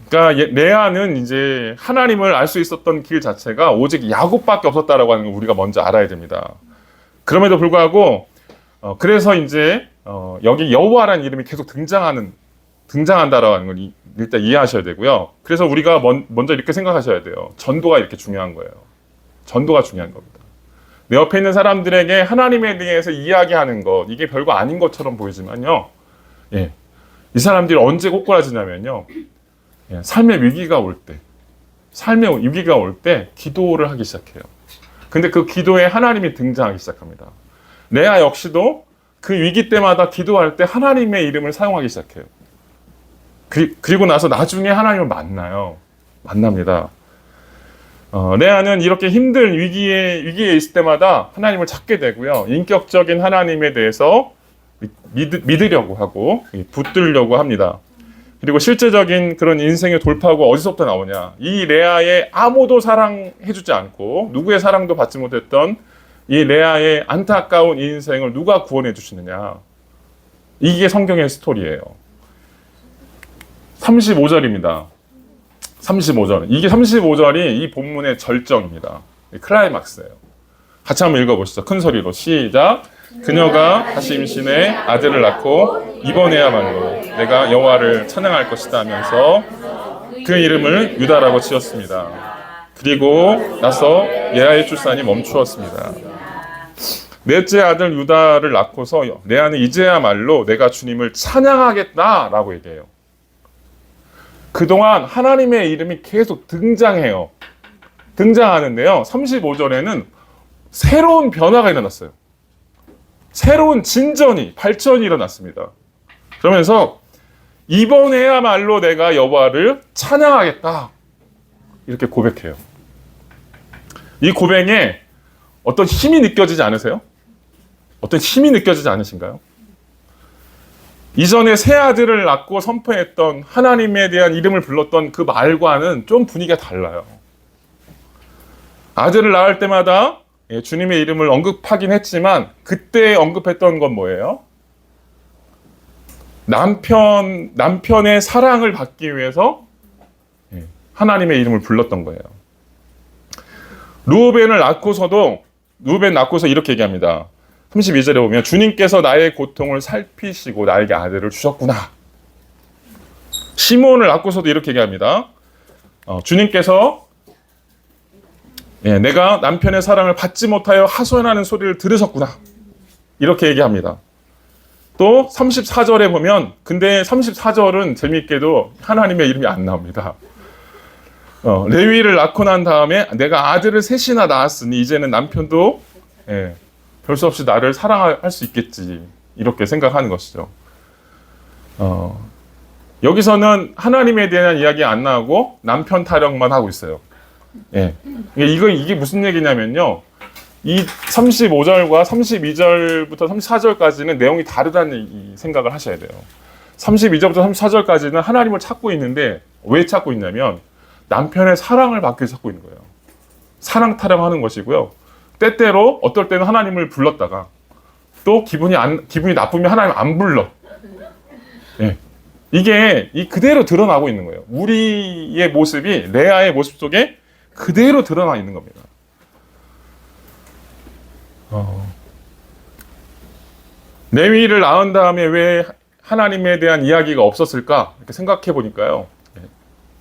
그러니까 레아는 이제 하나님을 알 수 있었던 길 자체가 오직 야곱밖에 없었다라고 하는 걸 우리가 먼저 알아야 됩니다. 그럼에도 불구하고 그래서 이제 여기 여호와라는 이름이 계속 등장한다라고 하는 걸 일단 이해하셔야 되고요. 그래서 우리가 먼저 이렇게 생각하셔야 돼요. 전도가 이렇게 중요한 거예요. 전도가 중요한 겁니다. 내 옆에 있는 사람들에게 하나님에 대해서 이야기하는 것, 이게 별거 아닌 것처럼 보이지만요. 이 사람들이 언제 꼬꾸라지냐면요. 삶의 위기가 올 때 기도를 하기 시작해요. 근데 그 기도에 하나님이 등장하기 시작합니다. 레아 역시도 그 위기 때마다 기도할 때 하나님의 이름을 사용하기 시작해요. 그리고 나서 나중에 하나님을 만납니다. 레아는 이렇게 힘든 위기에 있을 때마다 하나님을 찾게 되고요. 인격적인 하나님에 대해서 믿으려고 하고 붙들려고 합니다. 그리고 실제적인 그런 인생의 돌파구가 어디서부터 나오냐? 이 레아의 아무도 사랑해주지 않고 누구의 사랑도 받지 못했던 이 레아의 안타까운 인생을 누가 구원해 주시느냐? 이게 성경의 스토리예요. 35절입니다. 35절. 이게 35절이 이 본문의 절정입니다. 클라이막스예요. 같이 한번 읽어보시죠. 큰 소리로 시작. 그녀가 다시 임신해 아들을 낳고 이번에야말로 내가 여호와를 찬양할 것이다 하면서 그 이름을 유다라고 지었습니다. 그리고 나서 레아의 출산이 멈추었습니다. 넷째 아들 유다를 낳고서 레아는 이제야말로 내가 주님을 찬양하겠다라고 얘기해요. 그동안 하나님의 이름이 계속 등장하는데요. 35절에는 새로운 변화가 일어났어요. 새로운 발전이 일어났습니다. 그러면서 이번에야말로 내가 여호와를 찬양하겠다. 이렇게 고백해요. 이 고백에 어떤 힘이 느껴지지 않으세요? 어떤 힘이 느껴지지 않으신가요? 이전에 새 아들을 낳고 선포했던 하나님에 대한 이름을 불렀던 그 말과는 좀 분위기가 달라요. 아들을 낳을 때마다 주님의 이름을 언급하긴 했지만 그때 언급했던 건 뭐예요? 남편의 사랑을 받기 위해서 하나님의 이름을 불렀던 거예요. 루벤 낳고서 이렇게 얘기합니다. 32절에 보면 주님께서 나의 고통을 살피시고 나에게 아들을 주셨구나. 시몬을 낳고서도 이렇게 얘기합니다. 주님께서 내가 남편의 사랑을 받지 못하여 하소연하는 소리를 들으셨구나. 이렇게 얘기합니다. 또 34절에 보면 근데 34절은 재미있게도 하나님의 이름이 안 나옵니다. 레위를 낳고 난 다음에 내가 아들을 셋이나 낳았으니 이제는 남편도 별 수 없이 나를 사랑할 수 있겠지. 이렇게 생각하는 것이죠. 여기서는 하나님에 대한 이야기 안 나오고 남편 타령만 하고 있어요. 이게 무슨 얘기냐면요. 이 35절과 32절부터 34절까지는 내용이 다르다는 이 생각을 하셔야 돼요. 32절부터 34절까지는 하나님을 찾고 있는데 왜 찾고 있냐면 남편의 사랑을 받기 위해서 찾고 있는 거예요. 사랑 타령하는 것이고요. 때때로 어떨 때는 하나님을 불렀다가 또 기분이 나쁘면 하나님 안 불러. 예. 이게 그대로 드러나고 있는 거예요. 우리의 모습이 레아의 모습 속에 그대로 드러나 있는 겁니다. 레위를 낳은 다음에 왜 하나님에 대한 이야기가 없었을까? 이렇게 생각해 보니까요.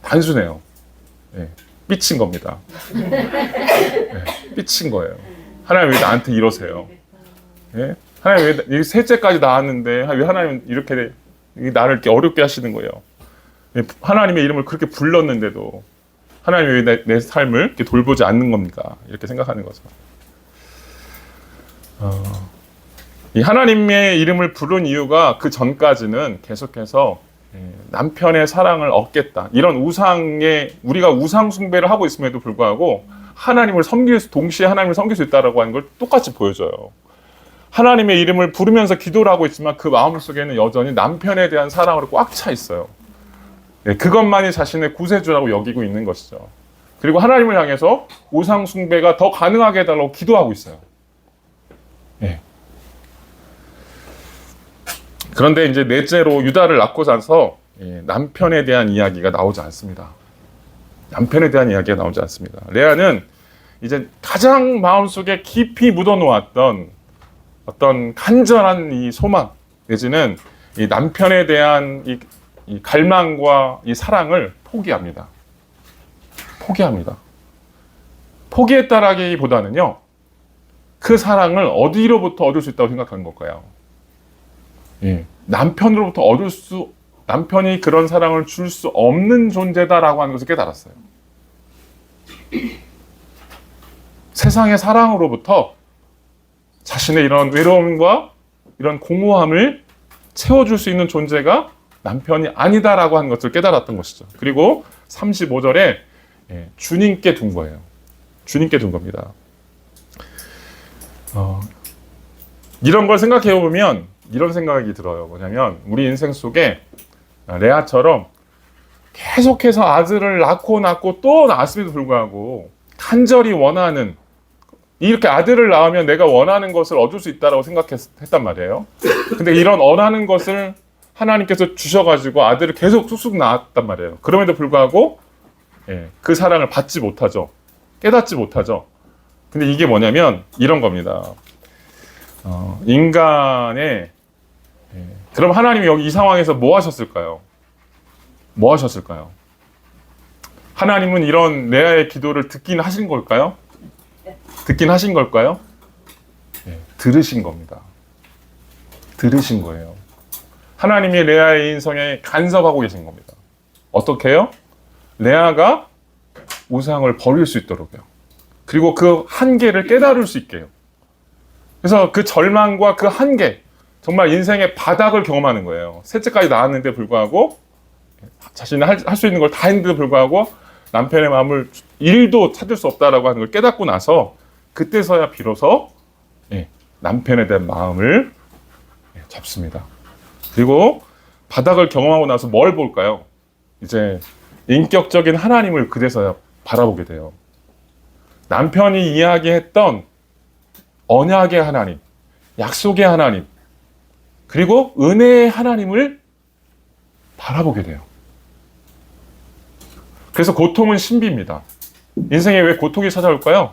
단순해요. 삐친 겁니다. 삐친 거예요. 하나님 왜 나한테 이러세요? 하나님 왜 셋째까지 낳았는데 왜 하나님 이렇게 나를 이렇게 어렵게 하시는 거예요? 하나님의 이름을 그렇게 불렀는데도 하나님이 왜 내 삶을 이렇게 돌보지 않는 겁니까? 이렇게 생각하는 거죠. 이 하나님의 이름을 부른 이유가 그 전까지는 계속해서 남편의 사랑을 얻겠다. 이런 우리가 우상 숭배를 하고 있음에도 불구하고 동시에 하나님을 섬길 수 있다라고 하는 걸 똑같이 보여줘요. 하나님의 이름을 부르면서 기도를 하고 있지만 그 마음속에는 여전히 남편에 대한 사랑으로 꽉 차 있어요. 그것만이 자신의 구세주라고 여기고 있는 것이죠. 그리고 하나님을 향해서 우상 숭배가 더 가능하게 해달라고 기도하고 있어요. 그런데 이제 넷째로 유다를 낳고 나서 남편에 대한 이야기가 나오지 않습니다. 남편에 대한 이야기가 나오지 않습니다. 레아는 이제 가장 마음속에 깊이 묻어놓았던 어떤 간절한 이 소망 내지는 이 남편에 대한 이 갈망과 이 사랑을 포기합니다. 포기했다라기보다는요, 그 사랑을 어디로부터 얻을 수 있다고 생각하는 걸까요? 남편으로부터 남편이 그런 사랑을 줄 수 없는 존재다라고 하는 것을 깨달았어요. 세상의 사랑으로부터 자신의 이런 외로움과 이런 공허함을 채워줄 수 있는 존재가 남편이 아니다라고 하는 것을 깨달았던 것이죠. 그리고 35절에 주님께 둔 거예요. 주님께 둔 겁니다. 이런 걸 생각해 보면 이런 생각이 들어요. 뭐냐면 우리 인생 속에 레아처럼 계속해서 아들을 낳고 또 낳았음에도 불구하고 간절히 원하는, 이렇게 아들을 낳으면 내가 원하는 것을 얻을 수 있다라고 생각했단 말이에요. 근데 이런 원하는 것을 하나님께서 주셔가지고 아들을 계속 쑥쑥 낳았단 말이에요. 그럼에도 불구하고 그 사랑을 받지 못하죠. 깨닫지 못하죠. 근데 이게 뭐냐면 이런 겁니다. 인간의 그럼 하나님이 여기 이 상황에서 뭐 하셨을까요? 하나님은 이런 레아의 기도를 듣긴 하신 걸까요? 들으신 겁니다. 들으신 거예요. 하나님이 레아의 인생에 간섭하고 계신 겁니다. 어떻게 해요? 레아가 우상을 버릴 수 있도록요. 그리고 그 한계를 깨달을 수 있게요. 그래서 그 절망과 그 한계, 정말 인생의 바닥을 경험하는 거예요. 셋째까지 낳았는데 불구하고 자신이 할 수 있는 걸 다 했는데도 불구하고 남편의 마음을 1도 찾을 수 없다라고 하는 걸 깨닫고 나서 그때서야 비로소 남편에 대한 마음을 잡습니다. 그리고 바닥을 경험하고 나서 뭘 볼까요? 이제 인격적인 하나님을 그제서야 바라보게 돼요. 남편이 이야기했던 언약의 하나님, 약속의 하나님, 그리고 은혜의 하나님을 바라보게 돼요. 그래서 고통은 신비입니다. 인생에 왜 고통이 찾아올까요?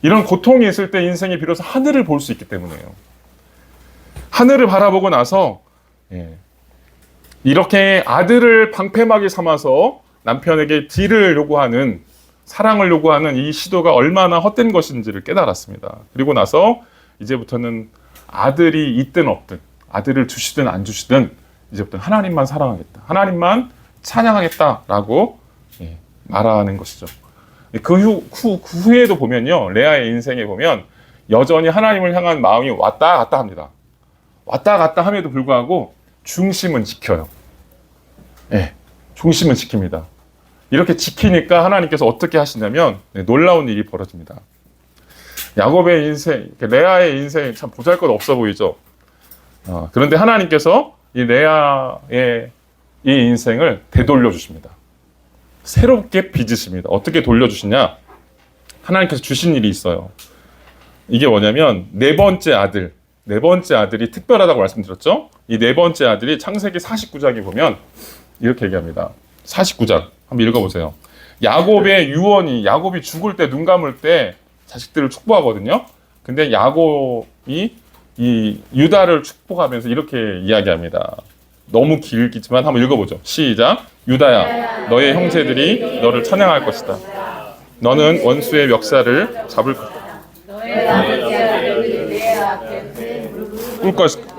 이런 고통이 있을 때 인생이 비로소 하늘을 볼 수 있기 때문이에요. 하늘을 바라보고 나서 이렇게 아들을 방패막이 삼아서 남편에게 딜을 요구하는, 사랑을 요구하는 이 시도가 얼마나 헛된 것인지를 깨달았습니다. 그리고 나서 이제부터는 아들이 있든 없든, 아들을 주시든 안 주시든 이제부터 하나님만 사랑하겠다, 하나님만 찬양하겠다라고 말하는 것이죠. 그 후에도 보면요, 레아의 인생에 보면 여전히 하나님을 향한 마음이 왔다 갔다 합니다. 왔다 갔다 함에도 불구하고 중심은 지켜요. 중심은 지킵니다. 이렇게 지키니까 하나님께서 어떻게 하시냐면 놀라운 일이 벌어집니다. 야곱의 인생, 레아의 인생 참 보잘것 없어 보이죠. 그런데 하나님께서 이 레아의 이 인생을 되돌려 주십니다. 새롭게 빚으십니다. 어떻게 돌려주시냐? 하나님께서 주신 일이 있어요. 이게 뭐냐면 네 번째 아들이 특별하다고 말씀드렸죠? 이 네 번째 아들이 창세기 49장에 보면 이렇게 얘기합니다. 49장 한번 읽어보세요. 야곱이 죽을 때, 눈 감을 때 자식들을 축복하거든요. 근데 야곱이 이 유다를 축복하면서 이렇게 이야기합니다. 너무 길겠지만 한번 읽어보죠. 시작. 유다야, 너의 형제들이 너를 찬양할 것이다. 너는 원수의 멱살을 잡을 것이다. 꿀 것이다.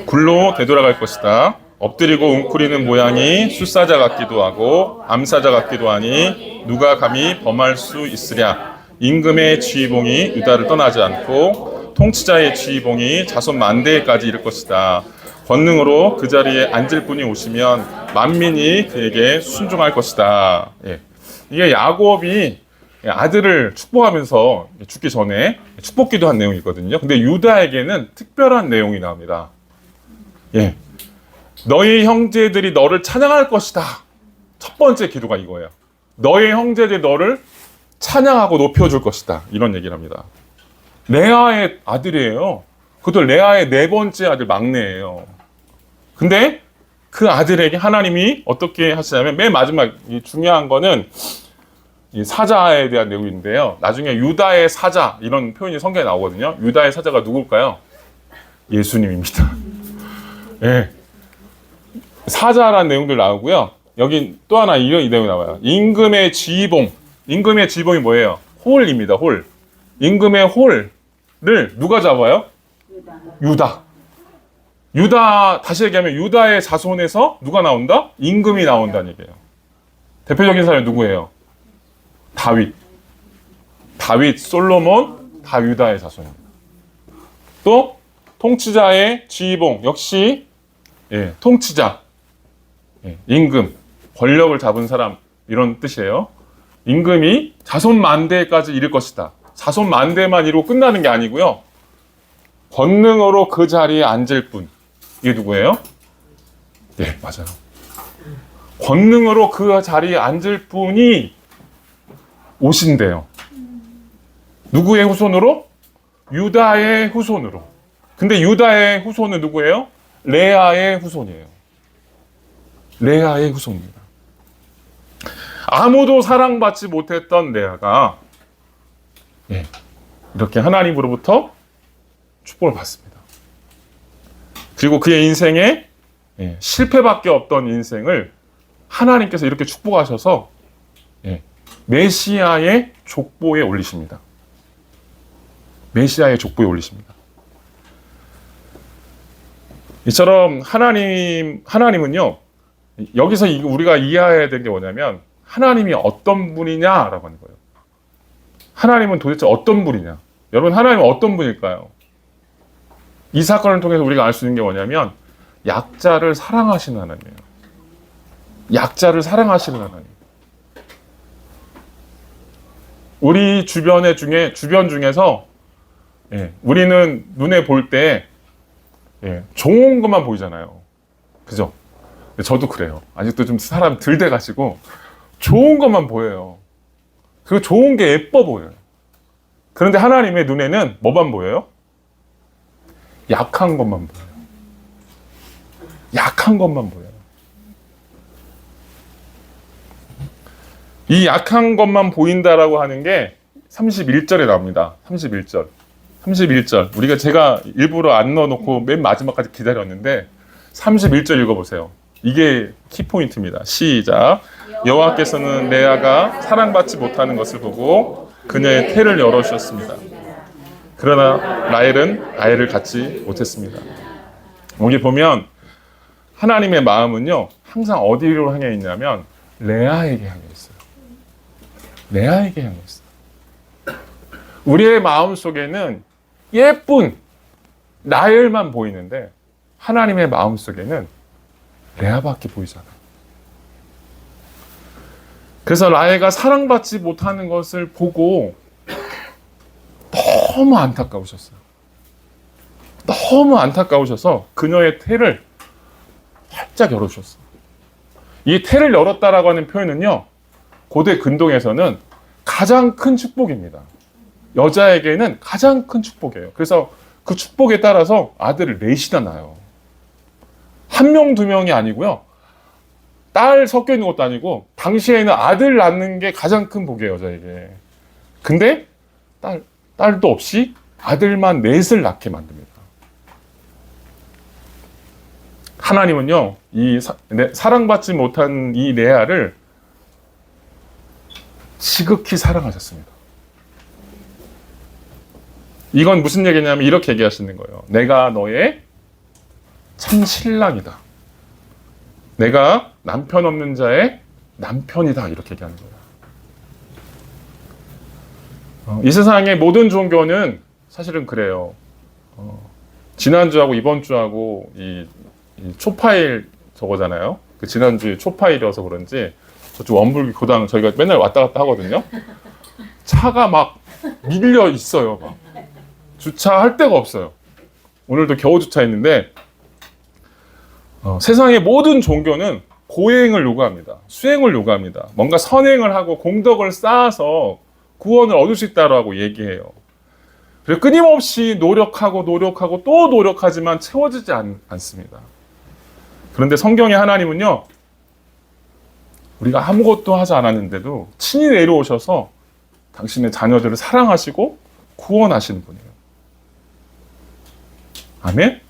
굴로 되돌아갈 것이다. 엎드리고 웅크리는 모양이 숫사자 같기도 하고 암사자 같기도 하니 누가 감히 범할 수 있으랴. 임금의 지휘봉이 유다를 떠나지 않고 통치자의 지휘봉이 자손 만대까지 이를 것이다. 권능으로 그 자리에 앉을 분이 오시면 만민이 그에게 순종할 것이다. 예. 이게 야곱이 아들을 축복하면서 죽기 전에 축복기도 한 내용이거든요. 근데 유다에게는 특별한 내용이 나옵니다. 예. 너희 형제들이 너를 찬양할 것이다. 첫 번째 기도가 이거예요. 너희 형제들이 너를 찬양하고 높여줄 것이다. 이런 얘기를 합니다. 레아의 아들이에요. 그것도 레아의 네 번째 아들, 막내예요. 근데 그 아들에게 하나님이 어떻게 하시냐면 맨 마지막 중요한 거는 이 사자에 대한 내용인데요. 나중에 유다의 사자 이런 표현이 성경에 나오거든요. 유다의 사자가 누굴까요? 예수님입니다. 예. 사자라는 내용들 나오고요. 여기 또 하나 이런 내용이 나와요. 임금의 지휘봉. 임금의 지휘봉이 뭐예요? 홀입니다. 홀. 임금의 홀을 누가 잡아요? 유다. 다시 얘기하면 유다의 자손에서 누가 나온다? 임금이 나온다는 얘기예요. 대표적인 사람이 누구예요? 다윗, 솔로몬, 다 유다의 자손입니다. 또 통치자의 지휘봉 역시 통치자, 임금, 권력을 잡은 사람 이런 뜻이에요. 임금이 자손 만대까지 이를 것이다. 자손 만대만 이루고 끝나는 게 아니고요. 권능으로 그 자리에 앉을 분. 이게 누구예요? 네, 맞아요. 권능으로 그 자리에 앉을 분이 오신대요. 누구의 후손으로? 유다의 후손으로. 근데 유다의 후손은 누구예요? 레아의 후손이에요. 레아의 후손입니다. 아무도 사랑받지 못했던 레아가 이렇게 하나님으로부터 축복을 받습니다. 그리고 그의 인생에 실패밖에 없던 인생을 하나님께서 이렇게 축복하셔서 메시아의 족보에 올리십니다. 메시아의 족보에 올리십니다. 이처럼 하나님은요, 여기서 우리가 이해해야 되는 게 뭐냐면, 하나님이 어떤 분이냐라고 하는 거예요. 하나님은 도대체 어떤 분이냐? 여러분, 하나님은 어떤 분일까요? 이 사건을 통해서 우리가 알 수 있는 게 뭐냐면, 약자를 사랑하시는 하나님이에요. 약자를 사랑하시는 하나님. 우리 주변 중에서 우리는 눈에 볼 때 좋은 것만 보이잖아요. 그죠? 저도 그래요. 아직도 좀 사람 덜 돼가지고 좋은 것만 보여요. 그 좋은 게 예뻐 보여요. 그런데 하나님의 눈에는 뭐만 보여요? 약한 것만 보여요. 약한 것만 보여요. 이 약한 것만 보인다라고 하는 게 31절에 나옵니다. 31절. 제가 일부러 안 넣어놓고 맨 마지막까지 기다렸는데 31절 읽어보세요. 이게 키포인트입니다. 시작. 여호와께서는 레아가 사랑받지 못하는 것을 보고 그녀의 태를 열어주셨습니다. 그러나 라헬은 아이를 갖지 못했습니다. 여기 보면 하나님의 마음은요, 항상 어디로 향해 있냐면 레아에게 향해 있어요. 레아에게 향해 있어요. 우리의 마음 속에는 예쁜 라헬만 보이는데 하나님의 마음 속에는 레아밖에 보이지 않아요. 그래서 라헬가 사랑받지 못하는 것을 보고 너무 안타까우셨어요. 너무 안타까우셔서 그녀의 태를 활짝 열어주셨어요. 이 태를 열었다라고 하는 표현은요, 고대 근동에서는 가장 큰 축복입니다. 여자에게는 가장 큰 축복이에요. 그래서 그 축복에 따라서 아들을 넷이나 낳아요. 한 명, 두 명이 아니고요. 딸 섞여 있는 것도 아니고, 당시에는 아들 낳는 게 가장 큰 복이에요, 여자에게. 근데 딸도 없이 아들만 넷을 낳게 만듭니다. 하나님은요, 사랑받지 못한 이 레아를 지극히 사랑하셨습니다. 이건 무슨 얘기냐면 이렇게 얘기하시는 거예요. 내가 너의 참 신랑이다. 내가 남편 없는 자의 남편이다. 이렇게 얘기하는 거예요. 이 세상의 모든 종교는 사실은 그래요. 지난주하고 이번 주하고 이 초파일 저거잖아요. 그 지난주에 초파일이어서 그런지 저쪽 원불교 교당 저희가 맨날 왔다 갔다 하거든요. 차가 막 밀려 있어요. 막. 주차할 데가 없어요. 오늘도 겨우 주차했는데 세상의 모든 종교는 고행을 요구합니다. 수행을 요구합니다. 뭔가 선행을 하고 공덕을 쌓아서 구원을 얻을 수 있다고 얘기해요. 그리고 끊임없이 노력하고 또 노력하지만 채워지지 않습니다. 그런데 성경의 하나님은요, 우리가 아무것도 하지 않았는데도 친히 내려오셔서 당신의 자녀들을 사랑하시고 구원하시는 분이에요. 아멘?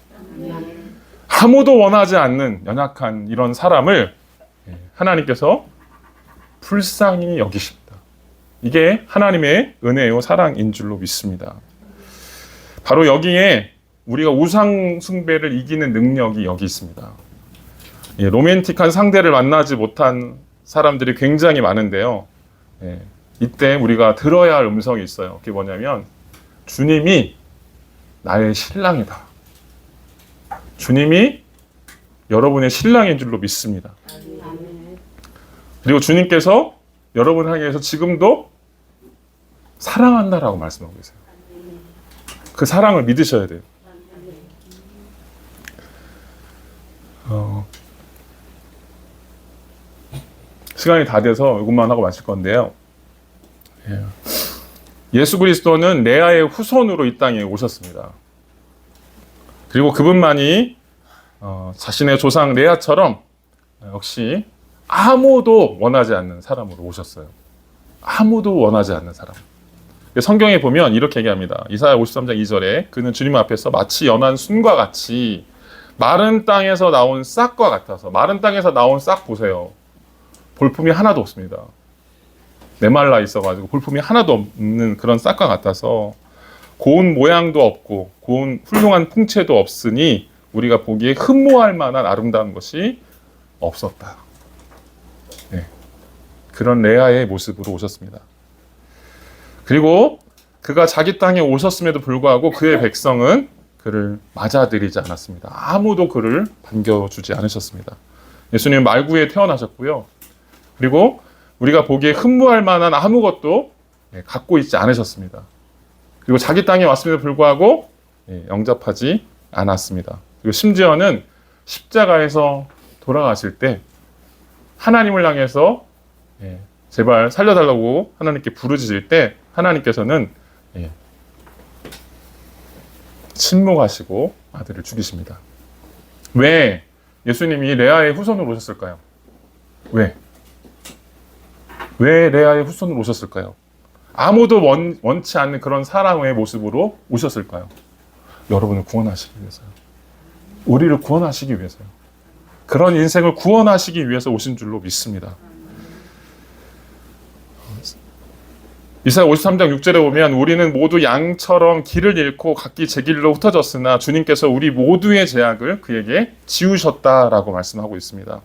아무도 원하지 않는 연약한 이런 사람을 하나님께서 불쌍히 여기십니다. 이게 하나님의 은혜요 사랑인 줄로 믿습니다. 바로 여기에 우리가 우상 숭배를 이기는 능력이 여기 있습니다. 로맨틱한 상대를 만나지 못한 사람들이 굉장히 많은데요. 이때 우리가 들어야 할 음성이 있어요. 그게 뭐냐면 주님이 나의 신랑이다. 주님이 여러분의 신랑인 줄로 믿습니다. 그리고 주님께서 여러분을 향해서 지금도 사랑한다라고 말씀하고 계세요. 그 사랑을 믿으셔야 돼요. 시간이 다 돼서 이것만 하고 마칠 건데요. 예수 그리스도는 레아의 후손으로 이 땅에 오셨습니다. 그리고 그분만이 자신의 조상 레아처럼 역시 아무도 원하지 않는 사람으로 오셨어요. 아무도 원하지 않는 사람. 성경에 보면 이렇게 얘기합니다. 이사야 53장 2절에 그는 주님 앞에서 마치 연한 순과 같이 마른 땅에서 나온 싹과 같아서, 마른 땅에서 나온 싹 보세요. 볼품이 하나도 없습니다. 메말라 있어가지고 볼품이 하나도 없는 그런 싹과 같아서 고운 모양도 없고 고운 훌륭한 풍채도 없으니 우리가 보기에 흠모할 만한 아름다운 것이 없었다. 그런 레아의 모습으로 오셨습니다. 그리고 그가 자기 땅에 오셨음에도 불구하고 그의 백성은 그를 맞아들이지 않았습니다. 아무도 그를 반겨주지 않으셨습니다. 예수님은 말구에 태어나셨고요. 그리고 우리가 보기에 흠모할 만한 아무것도 갖고 있지 않으셨습니다. 그리고 자기 땅에 왔음에도 불구하고 영접하지 않았습니다. 그리고 심지어는 십자가에서 돌아가실 때 하나님을 향해서 제발 살려달라고 하나님께 부르짖을 때 하나님께서는 침묵하시고 아들을 죽이십니다. 왜 예수님이 레아의 후손으로 오셨을까요? 왜 레아의 후손으로 오셨을까요? 아무도 원치 않는 그런 사랑의 모습으로 오셨을까요? 여러분을 구원하시기 위해서요. 우리를 구원하시기 위해서요. 그런 인생을 구원하시기 위해서 오신 줄로 믿습니다. 이사야 53장 6절에 보면 우리는 모두 양처럼 길을 잃고 각기 제 길로 흩어졌으나 주님께서 우리 모두의 죄악을 그에게 지우셨다라고 말씀하고 있습니다.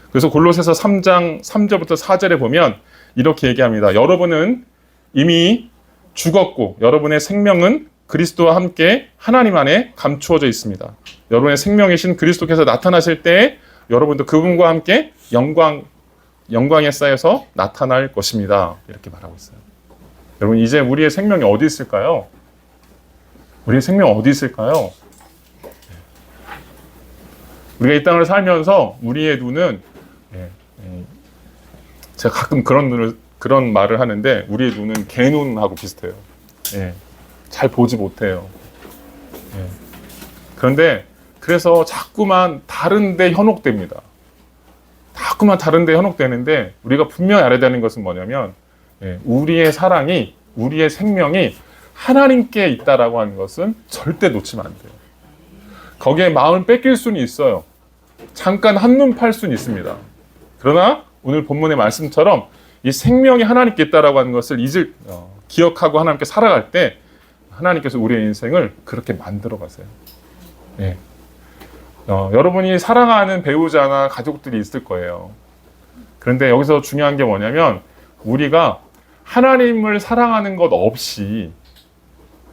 그래서 골로새서 3장 3절부터 4절에 보면 이렇게 얘기합니다. 여러분은 이미 죽었고 여러분의 생명은 그리스도와 함께 하나님 안에 감추어져 있습니다. 여러분의 생명이신 그리스도께서 나타나실 때 여러분도 그분과 함께 영광에 쌓여서 나타날 것입니다. 이렇게 말하고 있어요. 여러분 이제 우리의 생명이 어디 있을까요? 우리의 생명 어디 있을까요? 우리가 이 땅을 살면서 우리의 눈은 제가 가끔 그런 말을 하는데 우리의 눈은 개눈하고 비슷해요. 잘 보지 못해요. 그런데 그래서 자꾸만 다른데 현혹됩니다. 자꾸만 다른데 현혹되는데 우리가 분명히 알아야 되는 것은 뭐냐면 우리의 사랑이 우리의 생명이 하나님께 있다라고 하는 것은 절대 놓치면 안 돼요. 거기에 마음을 뺏길 수는 있어요. 잠깐 한눈 팔 수는 있습니다. 그러나 오늘 본문의 말씀처럼 이 생명이 하나님께 있다라고 하는 것을 기억하고 하나님께 살아갈 때 하나님께서 우리의 인생을 그렇게 만들어 가세요. 여러분이 사랑하는 배우자나 가족들이 있을 거예요. 그런데 여기서 중요한 게 뭐냐면 우리가 하나님을 사랑하는 것 없이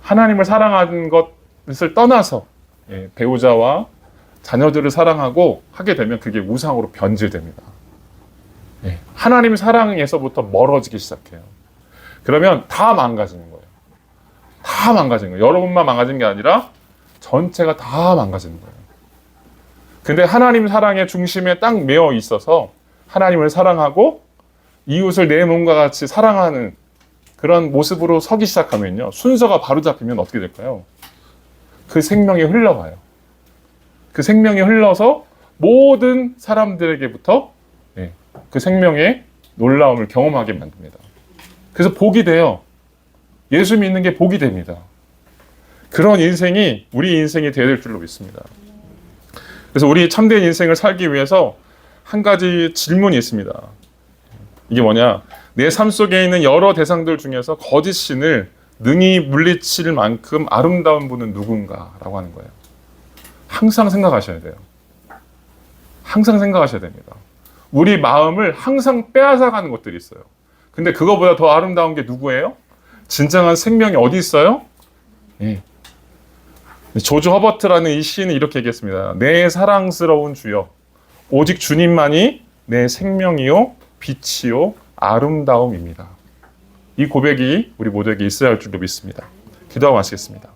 하나님을 사랑하는 것을 떠나서 배우자와 자녀들을 사랑하고 하게 되면 그게 우상으로 변질됩니다. 하나님 사랑에서부터 멀어지기 시작해요. 그러면 다 망가지는 거예요. 다 망가지는 거예요. 여러분만 망가지는 게 아니라 전체가 다 망가지는 거예요. 근데 하나님 사랑의 중심에 딱 매어 있어서 하나님을 사랑하고 이웃을 내 몸과 같이 사랑하는 그런 모습으로 서기 시작하면요. 순서가 바로 잡히면 어떻게 될까요? 그 생명이 흘러가요. 그 생명이 흘러서 모든 사람들에게부터 그 생명의 놀라움을 경험하게 만듭니다. 그래서 복이 돼요. 예수 믿는 게 복이 됩니다. 그런 인생이 우리 인생이 되어야 될 줄로 믿습니다. 그래서 우리 참된 인생을 살기 위해서 한 가지 질문이 있습니다. 이게 뭐냐? 내 삶 속에 있는 여러 대상들 중에서 거짓 신을 능히 물리칠 만큼 아름다운 분은 누군가라고 하는 거예요. 항상 생각하셔야 돼요. 항상 생각하셔야 됩니다. 우리 마음을 항상 빼앗아가는 것들이 있어요. 근데 그거보다 더 아름다운 게 누구예요? 진정한 생명이 어디 있어요? 조지 허버트라는 이 시인은 이렇게 얘기했습니다. 내 사랑스러운 주여, 오직 주님만이 내 생명이요, 빛이요, 아름다움입니다. 이 고백이 우리 모두에게 있어야 할 줄로 믿습니다. 기도하고 마치겠습니다.